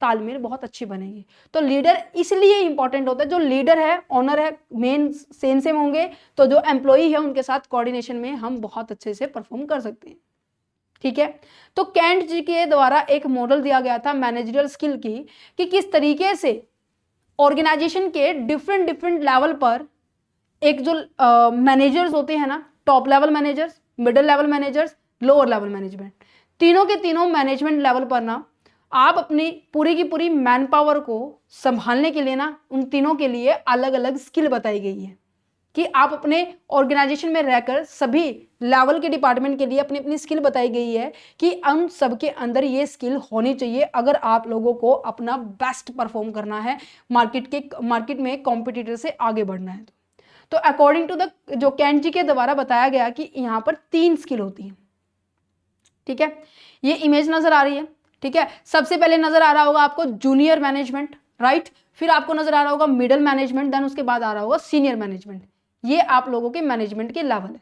Speaker 1: तालमेल बहुत अच्छी बनेगी। तो लीडर इसलिए इंपॉर्टेंट होता है, जो लीडर है, ओनर है, मेन सेम होंगे, तो जो एम्प्लॉई है उनके साथ कोऑर्डिनेशन में हम बहुत अच्छे से परफॉर्म कर सकते हैं, ठीक है। तो कैंट जी के द्वारा एक मॉडल दिया गया था मैनेजरियल स्किल की, कि किस तरीके से ऑर्गेनाइजेशन के डिफरेंट लेवल पर एक जो मैनेजर्स होते हैं ना, top level managers, middle level managers, lower level management, तीनों के तीनों मैनेजमेंट लेवल पर ना आप अपनी पूरी की पूरी मैन पावर को संभालने के लिए ना, उन तीनों के लिए अलग अलग स्किल बताई गई है कि आप अपने ऑर्गेनाइजेशन में रहकर सभी लेवल के डिपार्टमेंट के लिए अपनी अपनी स्किल बताई गई है कि उन सबके अंदर ये स्किल होनी चाहिए अगर आप लोगों को अपना बेस्ट परफॉर्म करना है, मार्केट में कॉम्पिटिटर से आगे बढ़ना है। तो अकॉर्डिंग टू द जो कैंट जी के द्वारा बताया गया कि यहाँ पर 3 स्किल होती है, ठीक है। ये इमेज नजर आ रही है, ठीक है। सबसे पहले नजर आ रहा होगा आपको जूनियर मैनेजमेंट, राइट, फिर आपको नजर आ रहा होगा मिडिल मैनेजमेंट, देन उसके बाद आ रहा होगा सीनियर मैनेजमेंट। ये आप लोगों के मैनेजमेंट के लेवल है।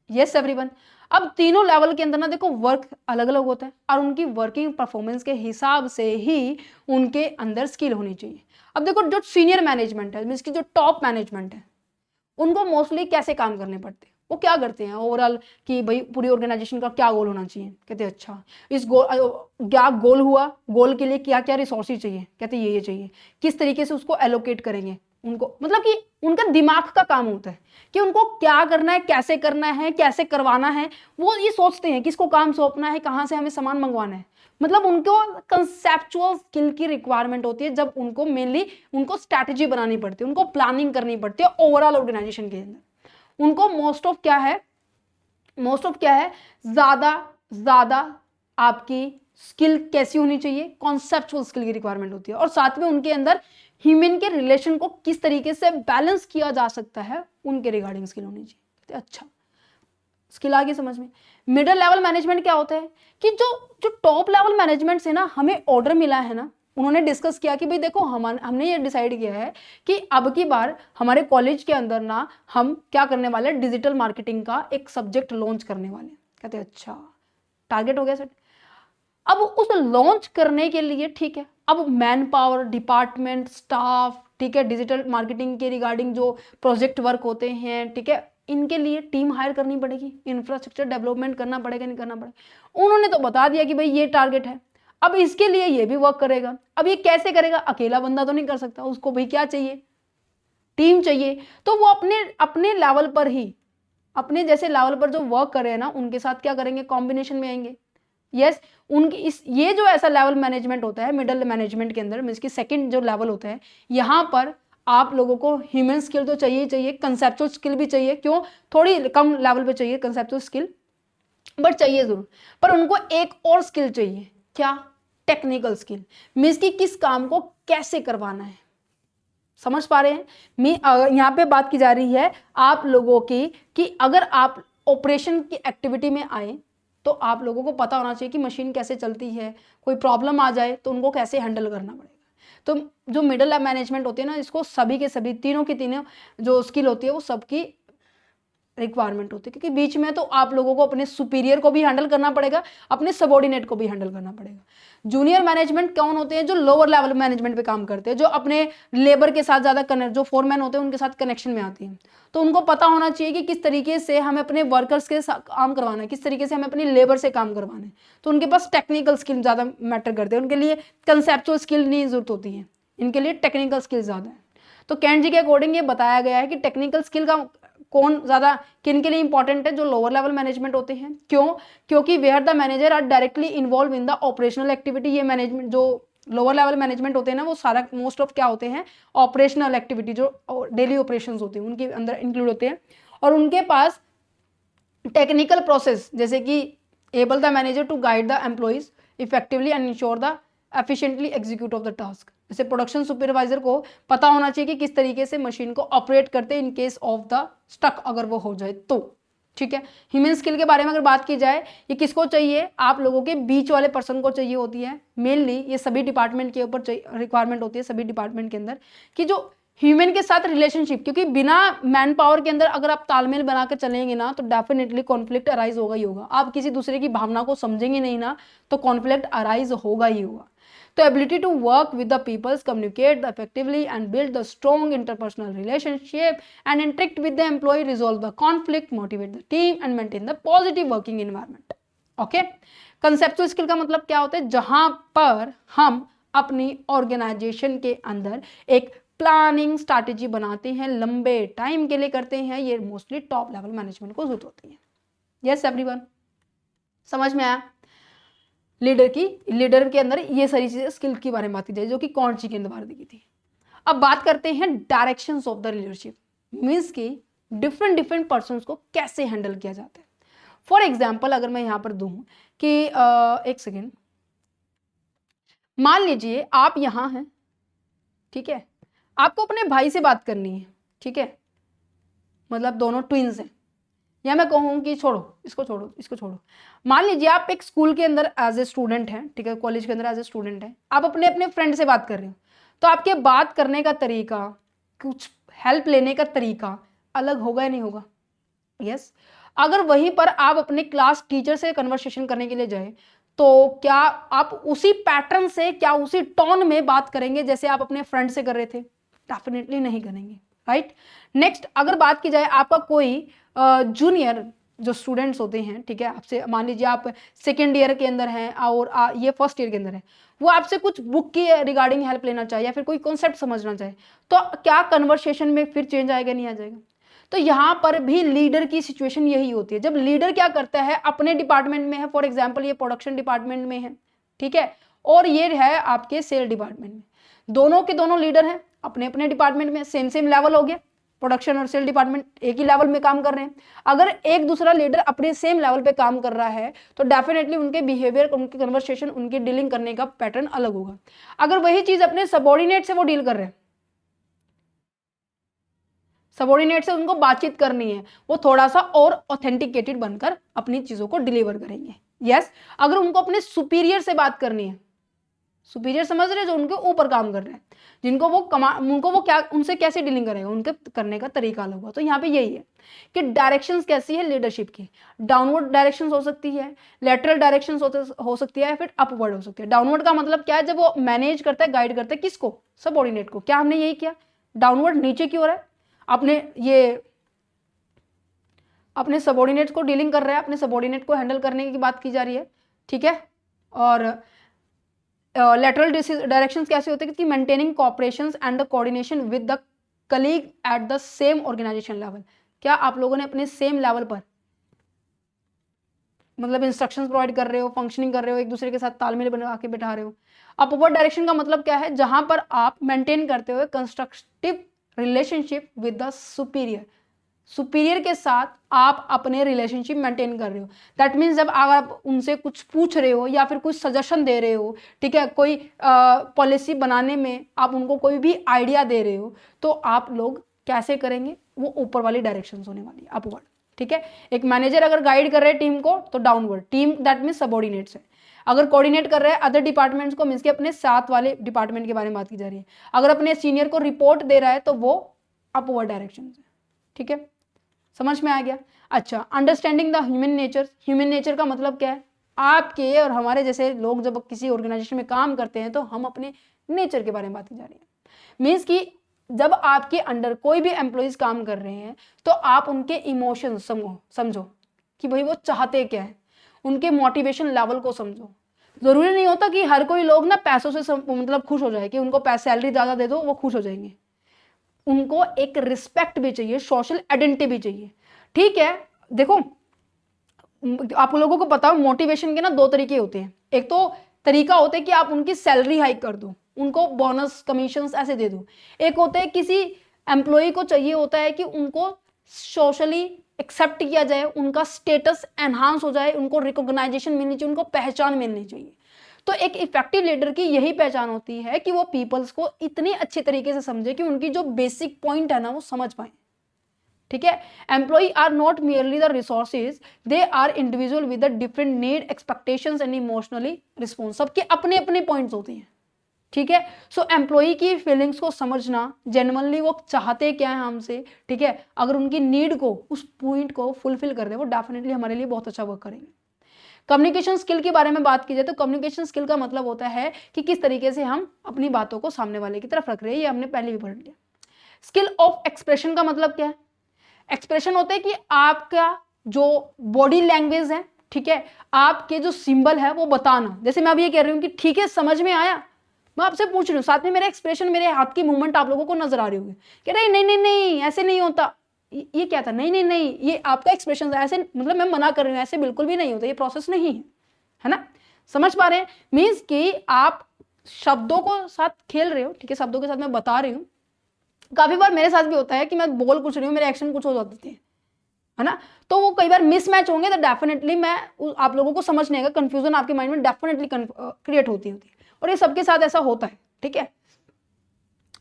Speaker 1: Yes everyone. अब तीनों लेवल के अंदर ना देखो वर्क अलग अलग होता है, और उनकी वर्किंग परफॉर्मेंस के हिसाब से ही उनके अंदर स्किल होनी चाहिए। अब देखो जो सीनियर मैनेजमेंट है, मीन्स की जो टॉप मैनेजमेंट है, उनको मोस्टली कैसे काम करने पड़ते हैं, वो क्या करते हैं ओवरऑल कि भाई पूरी ऑर्गेनाइजेशन का क्या गोल होना चाहिए, कहते हैं अच्छा इस गोल क्या गोल हुआ, गोल के लिए क्या क्या रिसोर्सेज चाहिए, कहते हैं ये चाहिए, किस तरीके से उसको एलोकेट करेंगे, उनको मतलब कि उनका दिमाग का काम होता है कि उनको क्या करना है, कैसे करवाना है, वो ये सोचते हैं किसको काम सौंपना है, कहाँ से हमें सामान मंगवाना है। मतलब उनको कंसेप्चुअल स्किल की रिक्वायरमेंट होती है, जब उनको मेनली उनको स्ट्रैटेजी बनानी पड़ती है, उनको प्लानिंग करनी पड़ती है ओवरऑल ऑर्गेनाइजेशन के अंदर। उनको मोस्ट ऑफ क्या है ज्यादा आपकी स्किल कैसी होनी चाहिए, कॉन्सेप्चुअल स्किल की रिक्वायरमेंट होती है, और साथ में उनके अंदर ह्यूमन के रिलेशन को किस तरीके से बैलेंस किया जा सकता है, उनके रिगार्डिंग स्किल होनी चाहिए। अच्छा स्किल आ गई समझ में। मिडिल लेवल मैनेजमेंट क्या होता है कि जो टॉप लेवल मैनेजमेंट से ना हमें ऑर्डर मिला है ना, उन्होंने डिस्कस किया कि भाई देखो हमने ये डिसाइड किया है कि अब की बार हमारे कॉलेज के अंदर ना हम क्या करने वाले हैं, डिजिटल मार्केटिंग का एक सब्जेक्ट लॉन्च करने वाले हैं। कहते हैं अच्छा टारगेट हो गया सर। अब उस लॉन्च करने के लिए ठीक है, अब मैन पावर, डिपार्टमेंट, स्टाफ, ठीक है, डिजिटल मार्केटिंग के रिगार्डिंग जो प्रोजेक्ट वर्क होते हैं, ठीक है, इनके लिए टीम हायर करनी पड़ेगी, इंफ्रास्ट्रक्चर डेवलपमेंट करना पड़ेगा, नहीं करना पड़ेगा। उन्होंने तो बता दिया कि भाई ये टारगेट है, अब इसके लिए ये भी वर्क करेगा। अब ये कैसे करेगा, अकेला बंदा तो नहीं कर सकता, उसको भाई क्या चाहिए, टीम चाहिए। तो वो अपने लेवल पर ही, अपने जैसे लेवल पर जो वर्क कर रहे हैं ना, उनके साथ क्या करेंगे, कॉम्बिनेशन में आएंगे। यस उनकी ये जो ऐसा लेवल मैनेजमेंट होता है मिडिल मैनेजमेंट के अंदर, मीन्स की सेकंड जो लेवल होता है, यहाँ पर आप लोगों को ह्यूमन स्किल तो चाहिए ही चाहिए, कंसेप्चुअल स्किल भी चाहिए, क्यों थोड़ी कम लेवल पे चाहिए कंसेप्चुअल स्किल, बट चाहिए जरूर। पर उनको एक और स्किल चाहिए, क्या, टेक्निकल स्किल, मीन्स की किस काम को कैसे करवाना है, समझ पा रहे हैं? यहाँ पे बात की जा रही है आप लोगों की कि अगर आप ऑपरेशन की एक्टिविटी में आए तो आप लोगों को पता होना चाहिए कि मशीन कैसे चलती है, कोई प्रॉब्लम आ जाए तो उनको कैसे हैंडल करना पड़ेगा। तो जो मिडिल लेवल मैनेजमेंट होती है ना, इसको सभी के सभी तीनों की तीनों जो स्किल होती है वो सबकी रिक्वायरमेंट होती है, क्योंकि बीच में तो आप लोगों को अपने सुपीरियर को भी हैंडल करना पड़ेगा, अपने सबॉर्डिनेट को भी हैंडल करना पड़ेगा। जूनियर मैनेजमेंट कौन होते हैं? जो लोअर लेवल मैनेजमेंट पे काम करते हैं, जो अपने लेबर के साथ ज़्यादा कनेक्ट, जो फोरमैन होते हैं उनके साथ कनेक्शन में आती हैं। तो उनको पता होना चाहिए कि किस तरीके से हमें अपने वर्कर्स के साथ काम करवाना है, किस तरीके से हमें अपनी लेबर से काम करवाना है। तो उनके पास टेक्निकल स्किल ज़्यादा मैटर करते हैं, उनके लिए कंसेप्चुअल स्किल नहीं जरूरत होती है, इनके लिए टेक्निकल स्किल ज़्यादा है। तो कैंट जी के अकॉर्डिंग ये बताया गया है कि टेक्निकल स्किल का कौन ज्यादा किन के लिए इंपॉर्टेंट है? जो लोअर लेवल मैनेजमेंट होते हैं। क्यों? क्योंकि where the manager are directly involve in the operational activity. ये मैनेजमेंट जो लोअर लेवल मैनेजमेंट होते हैं ना, वो सारा मोस्ट ऑफ क्या होते हैं? ऑपरेशनल एक्टिविटी, जो डेली ऑपरेशंस होते हैं उनके अंदर इंक्लूड होते हैं। और उनके पास टेक्निकल प्रोसेस, जैसे कि able the manager to guide the employees effectively and ensure the efficiently execute of the task. जैसे प्रोडक्शन सुपरवाइजर को पता होना चाहिए कि किस तरीके से मशीन को ऑपरेट करते हैं इन केस ऑफ द स्टक, अगर वो हो जाए तो। ठीक है, ह्यूमन स्किल के बारे में अगर बात की जाए, ये किसको चाहिए? आप लोगों के बीच वाले पर्सन को चाहिए होती है मेनली। ये सभी डिपार्टमेंट के ऊपर रिक्वायरमेंट होती है, सभी डिपार्टमेंट के अंदर, कि जो ह्यूमन के साथ रिलेशनशिप, क्योंकि बिना मैन पावर के अंदर अगर आप तालमेल बना कर चलेंगे ना तो डेफिनेटली कॉन्फ्लिक्ट अराइज होगा ही होगा। आप किसी दूसरे की भावना को समझेंगे नहीं ना तो कॉन्फ्लिक्ट अराइज होगा ही होगा। तो ability to work with the peoples, communicate effectively and build the strong interpersonal relationship and interact with the employee, resolve the conflict, motivate the team and maintain the positive working environment. Okay? Conceptual skill का मतलब क्या होता है? जहां पर हम अपनी ऑर्गेनाइजेशन के अंदर एक प्लानिंग स्ट्रैटेजी बनाते हैं, लंबे टाइम के लिए करते हैं। ये मोस्टली टॉप लेवल मैनेजमेंट को जरूरत होती है। यस एवरीवन, समझ में आया? लीडर के अंदर ये सारी चीजें स्किल के बारे में बात की जाए, जो कि कौनसी के अंदर दी थी। अब बात करते हैं directions of the leadership, means कि डिफरेंट पर्सन्स को कैसे हैंडल किया जाता है। फॉर एग्जाम्पल अगर मैं यहां पर दूं कि एक सेकेंड, मान लीजिए आप यहां हैं, ठीक है, आपको अपने भाई से बात करनी है, ठीक है, मतलब दोनों ट्विंस हैं, या मैं कहूँ कि छोड़ो इसको, छोड़ो इसको, छोड़ो। मान लीजिए आप एक स्कूल के अंदर एज ए स्टूडेंट हैं, ठीक है, कॉलेज के अंदर एज ए स्टूडेंट हैं, आप अपने अपने फ्रेंड से बात कर रहे हो, तो आपके बात करने का तरीका, कुछ हेल्प लेने का तरीका अलग होगा या नहीं होगा? यस। अगर वहीं पर आप अपने क्लास टीचर से कन्वर्सेशन करने के लिए जाए तो क्या आप उसी पैटर्न से, क्या उसी टोन में बात करेंगे जैसे आप अपने फ्रेंड से कर रहे थे? डेफिनेटली नहीं करेंगे, राइट। नेक्स्ट अगर बात की जाए, आपका कोई जूनियर जो स्टूडेंट्स होते हैं, ठीक है, आपसे मान लीजिए आप सेकेंड ईयर के अंदर हैं और ये फर्स्ट ईयर के अंदर है, वो आपसे कुछ बुक की रिगार्डिंग हेल्प लेना चाहे या फिर कोई कॉन्सेप्ट समझना चाहे, तो क्या कन्वर्सेशन में फिर चेंज आएगा नहीं आ जाएगा? तो यहाँ पर भी लीडर की सिचुएशन यही होती है। जब लीडर क्या करता है, अपने डिपार्टमेंट में है, फॉर एग्जाम्पल ये प्रोडक्शन डिपार्टमेंट में है, ठीक है, और ये है आपके सेल डिपार्टमेंट में, दोनों के दोनों लीडर हैं अपने अपने डिपार्टमेंट में, सेम लेवल हो गया, प्रोडक्शन और सेल डिपार्टमेंट एक ही लेवल में काम कर रहे हैं। अगर एक दूसरा लीडर अपने सेम लेवल पे काम कर रहा है तो डेफिनेटली उनके बिहेवियर, उनके कन्वर्सेशन, उनकी डीलिंग करने का पैटर्न अलग होगा। अगर वही चीज अपने सबॉर्डिनेट से वो डील कर रहे हैं, सबॉर्डिनेट से उनको बातचीत करनी है, वो थोड़ा सा और ऑथेंटिकेटेड बनकर अपनी चीजों को डिलीवर करेंगे। यस। अगर उनको अपने सुपीरियर से बात करनी है, सुपीरियर समझ रहे हैं, जो उनके ऊपर काम कर रहे हैं, जिनको वो क्या, उनसे कैसे डीलिंग करेगा, उनके करने का तरीका अलग होगा। तो यहाँ पे यही है कि डायरेक्शंस कैसी है लीडरशिप की, डाउनवर्ड डायरेक्शंस हो सकती है, लेटरल डायरेक्शंस हो सकती है, फिर अपवर्ड हो सकती है। डाउनवर्ड का मतलब क्या है? जब वो मैनेज करता है, गाइड करता है, किसको? सबऑर्डिनेट को। क्या हमने यही किया? डाउनवर्ड नीचे की ओर है, अपने सबऑर्डिनेट को डीलिंग कर रहा है, अपने सबऑर्डिनेट को हैंडल करने की बात की जा रही है, ठीक है। और लेटरल डायरेक्शंस कैसे होते हैं कि maintaining cooperations and the coordination with the colleague at the same organization level. क्या आप लोगों ने अपने सेम लेवल पर मतलब इंस्ट्रक्शंस प्रोवाइड कर रहे हो, फंक्शनिंग कर रहे हो, एक दूसरे के साथ तालमेल बना के बैठा रहे हो। अपवर्ड डायरेक्शन का मतलब क्या है? जहां पर आप मेंटेन करते हुए constructive relationship with the superior, superior के साथ आप अपने रिलेशनशिप मेंटेन कर रहे हो। दैट मीन्स जब आप उनसे कुछ पूछ रहे हो या फिर कुछ सजेशन दे रहे हो, ठीक है, कोई पॉलिसी बनाने में आप उनको कोई भी आइडिया दे रहे हो, तो आप लोग कैसे करेंगे, वो ऊपर वाली डायरेक्शन होने वाली है, अपवर्ड, ठीक है। एक मैनेजर अगर गाइड कर रहे हैं टीम को तो downward, team that means subordinates है। अगर कोऑर्डिनेट कर रहे हैं अदर डिपार्टमेंट्स को, मीन्स के अपने साथ वाले डिपार्टमेंट के बारे में बात की जा रही है। अगर अपने सीनियर को रिपोर्ट दे रहा है तो वो अपवर्ड डायरेक्शन है, ठीक है, समझ में आ गया। अच्छा, understanding the human nature. Human nature का मतलब क्या है, आपके और हमारे जैसे लोग जब किसी ऑर्गेनाइजेशन में काम करते हैं तो हम अपने नेचर के बारे में बात की जा रही है। मीन्स कि जब आपके अंडर कोई भी एम्प्लॉइज काम कर रहे हैं तो आप उनके इमोशंस समझो कि भाई वो चाहते क्या है, उनके मोटिवेशन लेवल को समझो। जरूरी नहीं होता कि हर कोई लोग ना पैसों से मतलब खुश हो जाए कि उनको सैलरी ज़्यादा दे दो वो खुश हो जाएंगे। उनको एक रिस्पेक्ट भी चाहिए, सोशल आइडेंटिटी भी चाहिए, ठीक है। देखो आप लोगों को पता हो मोटिवेशन के ना दो तरीके होते हैं। एक तो तरीका होता है कि आप उनकी सैलरी हाइक कर दो, उनको बोनस कमीशंस ऐसे दे दो। एक होता है किसी एम्प्लॉय को चाहिए होता है कि उनको सोशली एक्सेप्ट किया जाए, उनका स्टेटस एनहांस हो जाए, उनको रिकॉग्नाइजेशन मिलनी चाहिए, उनको पहचान मिलनी चाहिए। तो एक इफेक्टिव लीडर की यही पहचान होती है कि वो पीपल्स को इतनी अच्छे तरीके से समझे कि उनकी जो बेसिक पॉइंट है ना वो समझ पाए, ठीक है। Employee are not merely the resources, they are individual with different need, expectations and emotionally response. सबके अपने अपने पॉइंट्स होते हैं, ठीक है। सो एम्प्लॉई की फीलिंग्स को समझना, जेन्युइनली वो चाहते क्या है हमसे, ठीक है, अगर उनकी नीड को, उस पॉइंट को फुलफिल कर दे, वो डेफिनेटली हमारे लिए बहुत अच्छा वर्क करेंगे। कम्युनिकेशन स्किल के बारे में बात की जाए तो कम्युनिकेशन स्किल का मतलब होता है कि किस तरीके से हम अपनी बातों को सामने वाले की तरफ रख रहे हैं, ये हमने पहले भी पढ़ लिया। स्किल ऑफ एक्सप्रेशन का मतलब क्या है, एक्सप्रेशन होता है कि आपका जो बॉडी लैंग्वेज है, ठीक है, आपके जो सिंबल है वो बताना। जैसे मैं अभी ये कह रही हूँ कि ठीक है समझ में आया, मैं आपसे पूछ रही हूँ, साथ में मेरा एक्सप्रेशन, मेरे हाथ की मूवमेंट आप लोगों को नजर आ रही होगी, कह रहे नहीं नहीं नहीं ऐसे नहीं होता, ये क्या था, नहीं नहीं नहीं ये आपका एक्सप्रेशन ऐसे, मतलब मैं मना कर रही हूँ, ऐसे बिल्कुल भी नहीं होता, ये प्रोसेस नहीं है, है ना, समझ पा रहे हैं। मीन्स कि आप शब्दों को साथ खेल रहे हो, ठीक है, शब्दों के साथ मैं बता रही हूँ। काफी बार मेरे साथ भी होता है कि मैं बोल कुछ रही हूँ, मेरे एक्शन कुछ हो जाते हैं, है ना, तो वो कई बार मिसमैच होंगे, तो डेफिनेटली मैं आप लोगों को समझ नहीं आएगा, कंफ्यूजन आपके माइंड में डेफिनेटली क्रिएट होती है, और ये सबके साथ ऐसा होता है, ठीक है।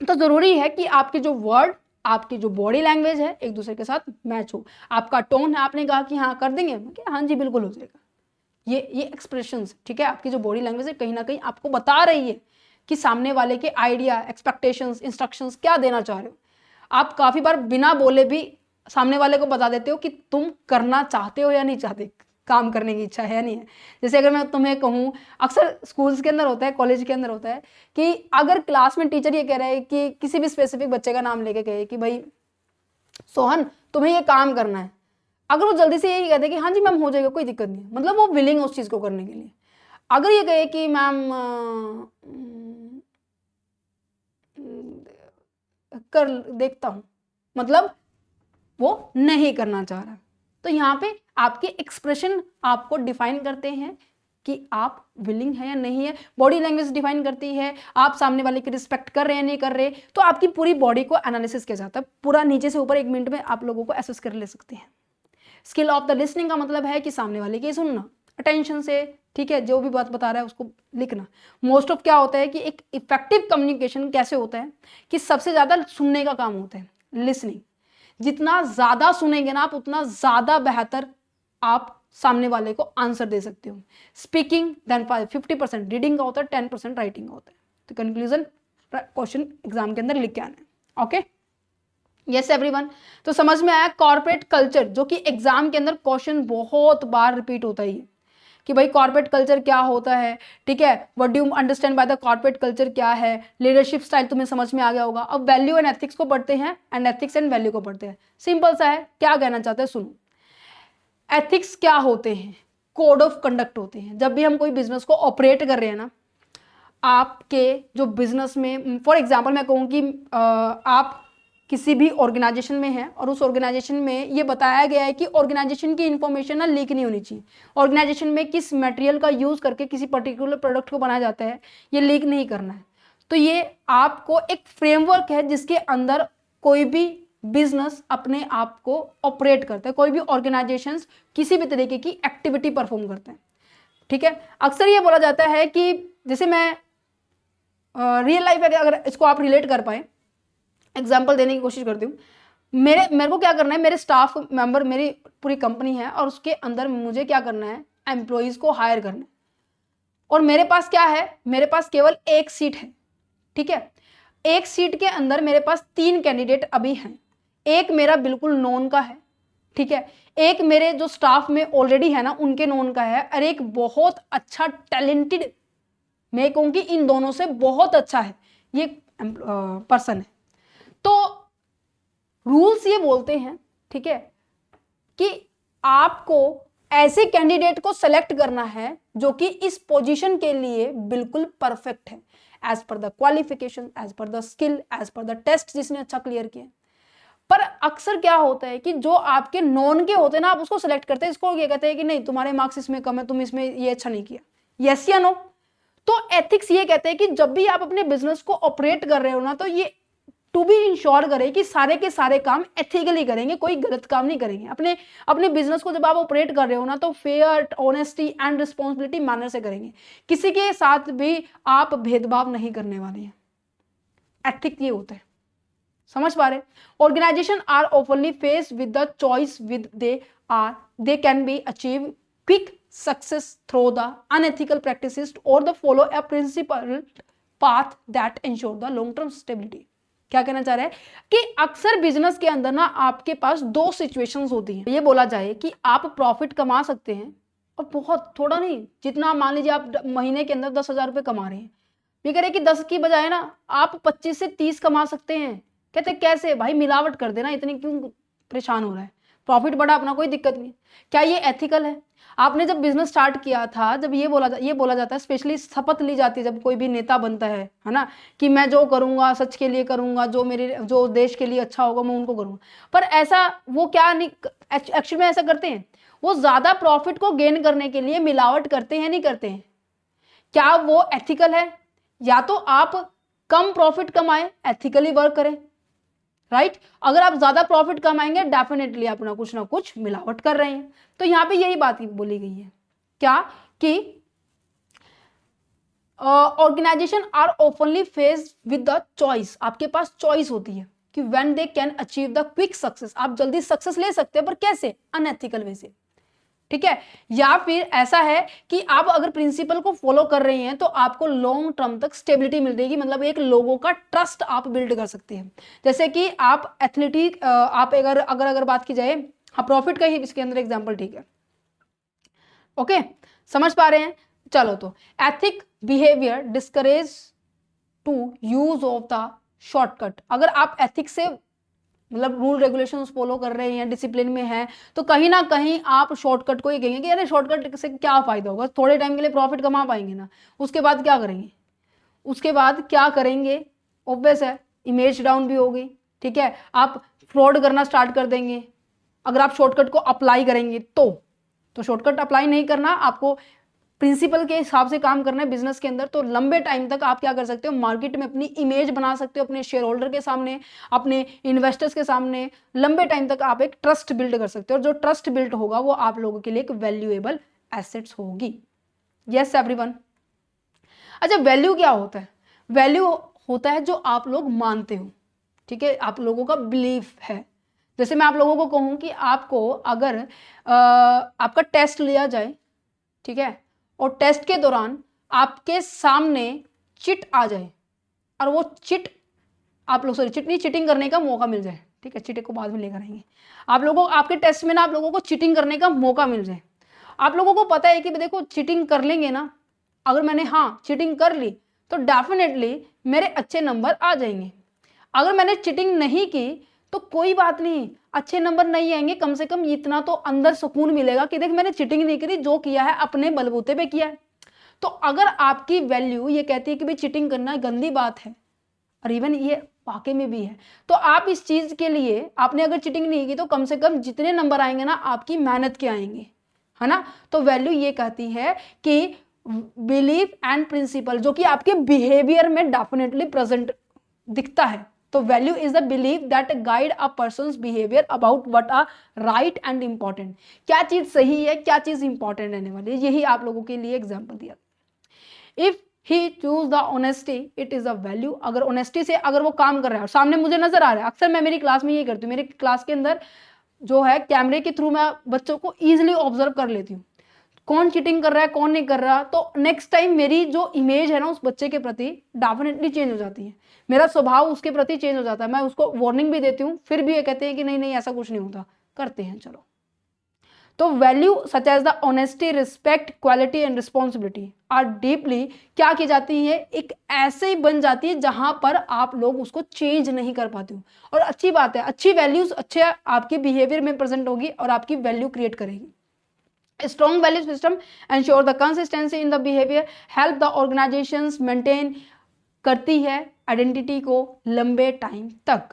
Speaker 1: तो जरूरी है कि आपके जो वर्ड, आपकी जो बॉडी लैंग्वेज है एक दूसरे के साथ मैच हो। आपका टोन है, आपने कहा कि हाँ कर देंगे, हाँ जी बिल्कुल हो जाएगा, ये एक्सप्रेशंस, ठीक है, आपकी जो बॉडी लैंग्वेज है कहीं ना कहीं आपको बता रही है कि सामने वाले के आइडिया, एक्सपेक्टेशंस, इंस्ट्रक्शंस क्या देना चाह रहे हो। आप काफी बार बिना बोले भी सामने वाले को बता देते हो कि तुम करना चाहते हो या नहीं चाहते, काम करने की इच्छा है या नहीं है। जैसे अगर मैं तुम्हें कहूँ, अक्सर स्कूल्स के अंदर होता है, कॉलेज के अंदर होता है कि अगर क्लास में टीचर ये कह रहा है कि किसी भी स्पेसिफिक बच्चे का नाम लेके कहे कि भाई सोहन तुम्हें ये काम करना है, अगर वो जल्दी से यही कहते कि हाँ जी मैम हो जाएगा कोई दिक्कत नहीं, मतलब वो विलिंग उस चीज को करने के लिए। अगर ये कहे कि मैम कर देखता हूं, मतलब वो नहीं करना चाह रहा। तो यहाँ पे आपके एक्सप्रेशन आपको डिफाइन करते हैं कि आप विलिंग है या नहीं है, बॉडी लैंग्वेज डिफाइन करती है आप सामने वाले की रिस्पेक्ट कर रहे हैं नहीं कर रहे। तो आपकी पूरी बॉडी को एनालिसिस किया जाता है, पूरा नीचे से ऊपर 1 मिनट में आप लोगों को एसेस कर ले सकते हैं। स्किल ऑफ द लिसनिंग का मतलब है कि सामने वाले की सुनना अटेंशन से, ठीक है, जो भी बात बता रहा है उसको लिखना। मोस्ट ऑफ क्या होता है कि एक इफेक्टिव कम्युनिकेशन कैसे होता है कि सबसे ज्यादा सुनने का काम होता है, लिसनिंग। जितना ज्यादा सुनेंगे ना आप उतना ज्यादा बेहतर आप सामने वाले को आंसर दे सकते हो। स्पीकिंग देन 50% रीडिंग का होता है, 10% राइटिंग का होता है। तो कंक्लूजन क्वेश्चन एग्जाम के अंदर लिख के आना है। ओके, यस एवरीवन, तो समझ में आया कॉर्पोरेट कल्चर, जो कि एग्जाम के अंदर क्वेश्चन बहुत बार रिपीट होता ही है कि भाई कॉर्पोरेट कल्चर क्या होता है, ठीक है, what do you understand by the corporate culture क्या है, लीडरशिप स्टाइल तुम्हें समझ में आ गया होगा। अब वैल्यू एंड एथिक्स को पढ़ते हैं, एंड एथिक्स एंड वैल्यू को पढ़ते हैं। सिंपल सा है, क्या कहना चाहते हैं सुनो। एथिक्स क्या होते हैं, कोड ऑफ कंडक्ट होते हैं। जब भी हम कोई बिजनेस को ऑपरेट कर रहे हैं ना, आपके जो बिजनेस में, फॉर एग्जाम्पल मैं कहूँ कि आप किसी भी ऑर्गेनाइजेशन में है और उस ऑर्गेनाइजेशन में ये बताया गया है कि ऑर्गेनाइजेशन की इंफॉर्मेशन ना लीक नहीं होनी चाहिए, ऑर्गेनाइजेशन में किस मटेरियल का यूज करके किसी पर्टिकुलर प्रोडक्ट को बनाया जाता है ये लीक नहीं करना है। तो ये आपको एक फ्रेमवर्क है जिसके अंदर कोई भी बिजनेस अपने आप को ऑपरेट करता है, कोई भी ऑर्गेनाइजेशंस किसी भी तरीके की एक्टिविटी परफॉर्म करते हैं, ठीक है। अक्सर ये बोला जाता है कि जैसे मैं रियल लाइफ में अगर इसको आप रिलेट कर पाए, एग्जाम्पल देने की कोशिश करती हूँ। मेरे को क्या करना है, मेरे स्टाफ मेंबर, मेरी पूरी कंपनी है और उसके अंदर मुझे क्या करना है, एम्प्लॉइज को हायर करना है। और मेरे पास क्या है, मेरे पास केवल एक सीट है, ठीक है। एक सीट के अंदर मेरे पास 3 कैंडिडेट अभी हैं। एक मेरा बिल्कुल नोन का है, ठीक है। एक मेरे जो स्टाफ में ऑलरेडी है ना उनके नोन का है, और एक बहुत अच्छा टैलेंटेड, मैं कहूँगी इन दोनों से बहुत अच्छा है ये पर्सन है। तो रूल्स ये बोलते हैं, ठीक है, कि आपको ऐसे कैंडिडेट को सेलेक्ट करना है जो कि इस पोजीशन के लिए बिल्कुल परफेक्ट है, as per the qualification, as per the skill, as per the test जिसने अच्छा क्लियर किया। पर अक्सर क्या होता है कि जो आपके नॉन के होते हैं ना, आप उसको सेलेक्ट करते हैं, इसको ये कहते हैं कि नहीं तुम्हारे मार्क्स इसमें कम है, तुम इसमें ये अच्छा नहीं किया, यस या नो। तो एथिक्स ये कहते हैं कि जब भी आप अपने बिजनेस को ऑपरेट कर रहे हो ना, तो ये टू बी इंश्योर करें कि सारे के सारे काम एथिकली करेंगे, कोई गलत काम नहीं करेंगे। अपने बिजनेस को जब आप ऑपरेट कर रहे हो ना, तो fair, honesty and responsibility manner से करेंगे, किसी के साथ भी आप भेदभाव नहीं करने वाले हैं। एथिक्स ये होता है, समझ पा रहे। Organization are openly face with the choice with they can be achieve quick success through the unethical practices और the follow a principle path that ensure the long term stability. क्या कहना चाह रहा है कि अक्सर बिजनेस के अंदर ना आपके पास 2 सिचुएशंस होती हैं। ये बोला जाए कि आप प्रॉफिट कमा सकते हैं, और बहुत थोड़ा नहीं, जितना मान लीजिए आप महीने के अंदर 10,000 रुपये कमा रहे हैं, ये कह रहे कि 10 की बजाय ना आप 25 से 30 कमा सकते हैं। कहते कैसे भाई, मिलावट कर देना, इतनी क्यों परेशान हो रहा है, प्रॉफिट बढ़ा, अपना कोई दिक्कत नहीं। क्या ये एथिकल है? आपने जब बिजनेस स्टार्ट किया था, जब ये बोला जाता है, स्पेशली शपथ ली जाती है जब कोई भी नेता बनता है ना, कि मैं जो करूंगा सच के लिए करूंगा, जो देश के लिए अच्छा होगा मैं उनको करूंगा। पर ऐसा वो क्या नहीं, एक्चुअली में ऐसा करते हैं, वो ज्यादा प्रॉफिट को गेन करने के लिए मिलावट करते हैं, नहीं करते हैं? क्या वो एथिकल है? या तो आप कम प्रॉफिट कमाएं, एथिकली वर्क करें, राइट। अगर आप ज्यादा प्रॉफिट कमाएंगे, डेफिनेटली अपना कुछ ना कुछ मिलावट कर रहे हैं। तो यहां पे यही बात बोली गई है, क्या कि organization are openly face with the choice, आपके पास चॉइस होती है कि when they can achieve the quick success, आप जल्दी सक्सेस ले सकते हैं, पर कैसे? अनएथिकल वे से, ठीक है। या फिर ऐसा है कि आप अगर प्रिंसिपल को फॉलो कर रहे हैं तो आपको लॉन्ग टर्म तक स्टेबिलिटी मिल जाएगी, मतलब एक लोगों का ट्रस्ट आप बिल्ड कर सकते हैं। जैसे कि आप एथलेटिक, आप अगर बात की जाए, हाँ प्रॉफिट का ही इसके अंदर एग्जांपल, ठीक है, ओके, समझ पा रहे हैं। चलो, तो ethic behaviour discourage to use of the shortcut. अगर आप एथिक्स से मतलब रूल रेगुलेशंस फॉलो कर रहे हैं, डिसिप्लिन में हैं, तो कहीं ना कहीं आप शॉर्टकट को ही कहेंगे कि अरे शॉर्टकट से क्या फायदा होगा, थोड़े टाइम के लिए प्रॉफिट कमा पाएंगे ना, उसके बाद क्या करेंगे? ऑब्वियस है, इमेज डाउन भी होगी, ठीक है, आप फ्रॉड करना स्टार्ट कर देंगे अगर आप शॉर्टकट को अप्लाई करेंगे। तो शॉर्टकट अप्लाई नहीं करना, आपको प्रिंसिपल के हिसाब से काम करना है बिजनेस के अंदर। तो लंबे टाइम तक आप क्या कर सकते हो, मार्केट में अपनी इमेज बना सकते हो, अपने शेयर होल्डर के सामने, अपने इन्वेस्टर्स के सामने। लंबे टाइम तक आप एक ट्रस्ट बिल्ड कर सकते हो, और जो ट्रस्ट बिल्ड होगा वो आप लोगों के लिए एक वैल्यूएबल एसेट्स होगी। Yes everyone. अच्छा, वैल्यू क्या होता है? वैल्यू होता है जो आप लोग मानते हो, ठीक है, आप लोगों का बिलीफ है। जैसे मैं आप लोगों को कहूं कि आपको अगर आपका टेस्ट लिया जाए, ठीक है, और टेस्ट के दौरान आपके सामने चिट आ जाए, और वो चिट चीटिंग करने का मौका मिल जाए, ठीक है, चिट को बाद में लेकर आएंगे। आप लोगों आपके टेस्ट में ना आप लोगों को चीटिंग करने का मौका मिल जाए, आप लोगों को पता है कि देखो चीटिंग कर लेंगे ना, अगर मैंने चीटिंग कर ली तो डेफिनेटली मेरे अच्छे नंबर आ जाएंगे। अगर मैंने चीटिंग नहीं की तो कोई बात नहीं, अच्छे नंबर नहीं आएंगे, कम से कम इतना तो अंदर सुकून मिलेगा कि देख मैंने चीटिंग नहीं करी, जो किया है अपने बलबूते पे किया है। तो अगर आपकी वैल्यू ये कहती है कि भाई चीटिंग करना गंदी बात है, और इवन ये वाकई में भी है, तो आप इस चीज के लिए, आपने अगर चीटिंग नहीं की तो कम से कम जितने नंबर आएंगे ना आपकी मेहनत के आएंगे, है ना। तो वैल्यू ये कहती है कि बिलीफ एंड प्रिंसिपल, जो कि आपके बिहेवियर में डेफिनेटली प्रेजेंट दिखता है, तो value is the belief that guide a person's behaviour about what are right and important. क्या चीज सही है, क्या चीज इंपॉर्टेंट रहने वाली है, यही आप लोगों के लिए एग्जाम्पल दिया। If he choose the honesty it is a value. अगर ऑनेस्टी से अगर वो काम कर रहा है और सामने मुझे नजर आ रहा है, अक्सर मैं मेरी क्लास में ये करती हूँ, मेरी क्लास के अंदर जो है कैमरे के थ्रू मैं बच्चों को ईजिली ऑब्जर्व कर लेती हूँ, कौन चीटिंग कर रहा है कौन नहीं कर रहा। तो नेक्स्ट टाइम मेरी जो इमेज है ना उस बच्चे के प्रति डेफिनेटली चेंज हो जाती है, मेरा स्वभाव उसके प्रति चेंज हो जाता है। मैं उसको वार्निंग भी देती हूँ, फिर भी ये कहते हैं कि नहीं नहीं ऐसा कुछ नहीं होता, करते हैं चलो। तो value such as the honesty, respect, quality and responsibility are deeply क्या की जाती है, एक ऐसे ही बन जाती है जहां पर आप लोग उसको चेंज नहीं कर पाते हो। और अच्छी बात है, अच्छी वैल्यूज अच्छे आपके बिहेवियर में प्रेजेंट होगी और आपकी वैल्यू क्रिएट करेगी। Strong value system ensure the consistency in the behaviour, help the organisations maintain करती है आइडेंटिटी को लंबे टाइम तक,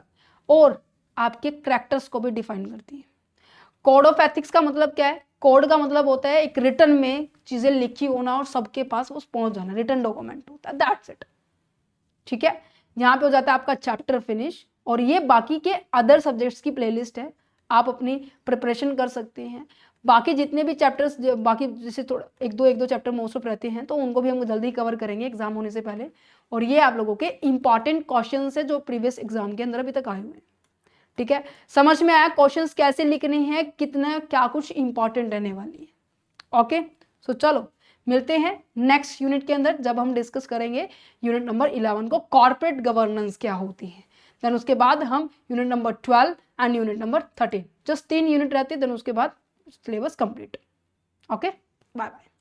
Speaker 1: और आपके कैरेक्टर्स को भी डिफाइन करती है। कोड ऑफ एथिक्स का मतलब क्या है, कोड का मतलब होता है एक रिटर्न में चीजें लिखी होना और सबके पास उस पहुंच जाना, रिटर्न डॉक्यूमेंट होता है, दैट्स इट। ठीक है, यहाँ पे हो जाता है आपका चैप्टर फिनिश। और ये बाकी के अदर सब्जेक्ट्स की प्लेलिस्ट है, आप अपनी प्रिपरेशन कर सकते हैं। बाकी जितने भी चैप्टर्स बाकी जैसे थोड़ा एक दो चैप्टर मोस्ट ऑफ रहते हैं तो उनको भी हम जल्दी कवर करेंगे एग्जाम होने से पहले। और ये आप लोगों के इंपॉर्टेंट क्वेश्चन है जो प्रीवियस एग्जाम के अंदर अभी तक आए हुए हैं। ठीक है, समझ में आया क्वेश्चंस कैसे लिखने हैं, कितना क्या कुछ इंपॉर्टेंट रहने वाली है। ओके, सो चलो मिलते हैं नेक्स्ट यूनिट के अंदर जब हम डिस्कस करेंगे यूनिट नंबर 11 को, कॉर्पोरेट गवर्नेंस क्या होती है। देन उसके बाद हम unit number 12 and unit number 13, just 3 unit रहती है, देन उसके बाद syllabus complete. Okay, bye bye.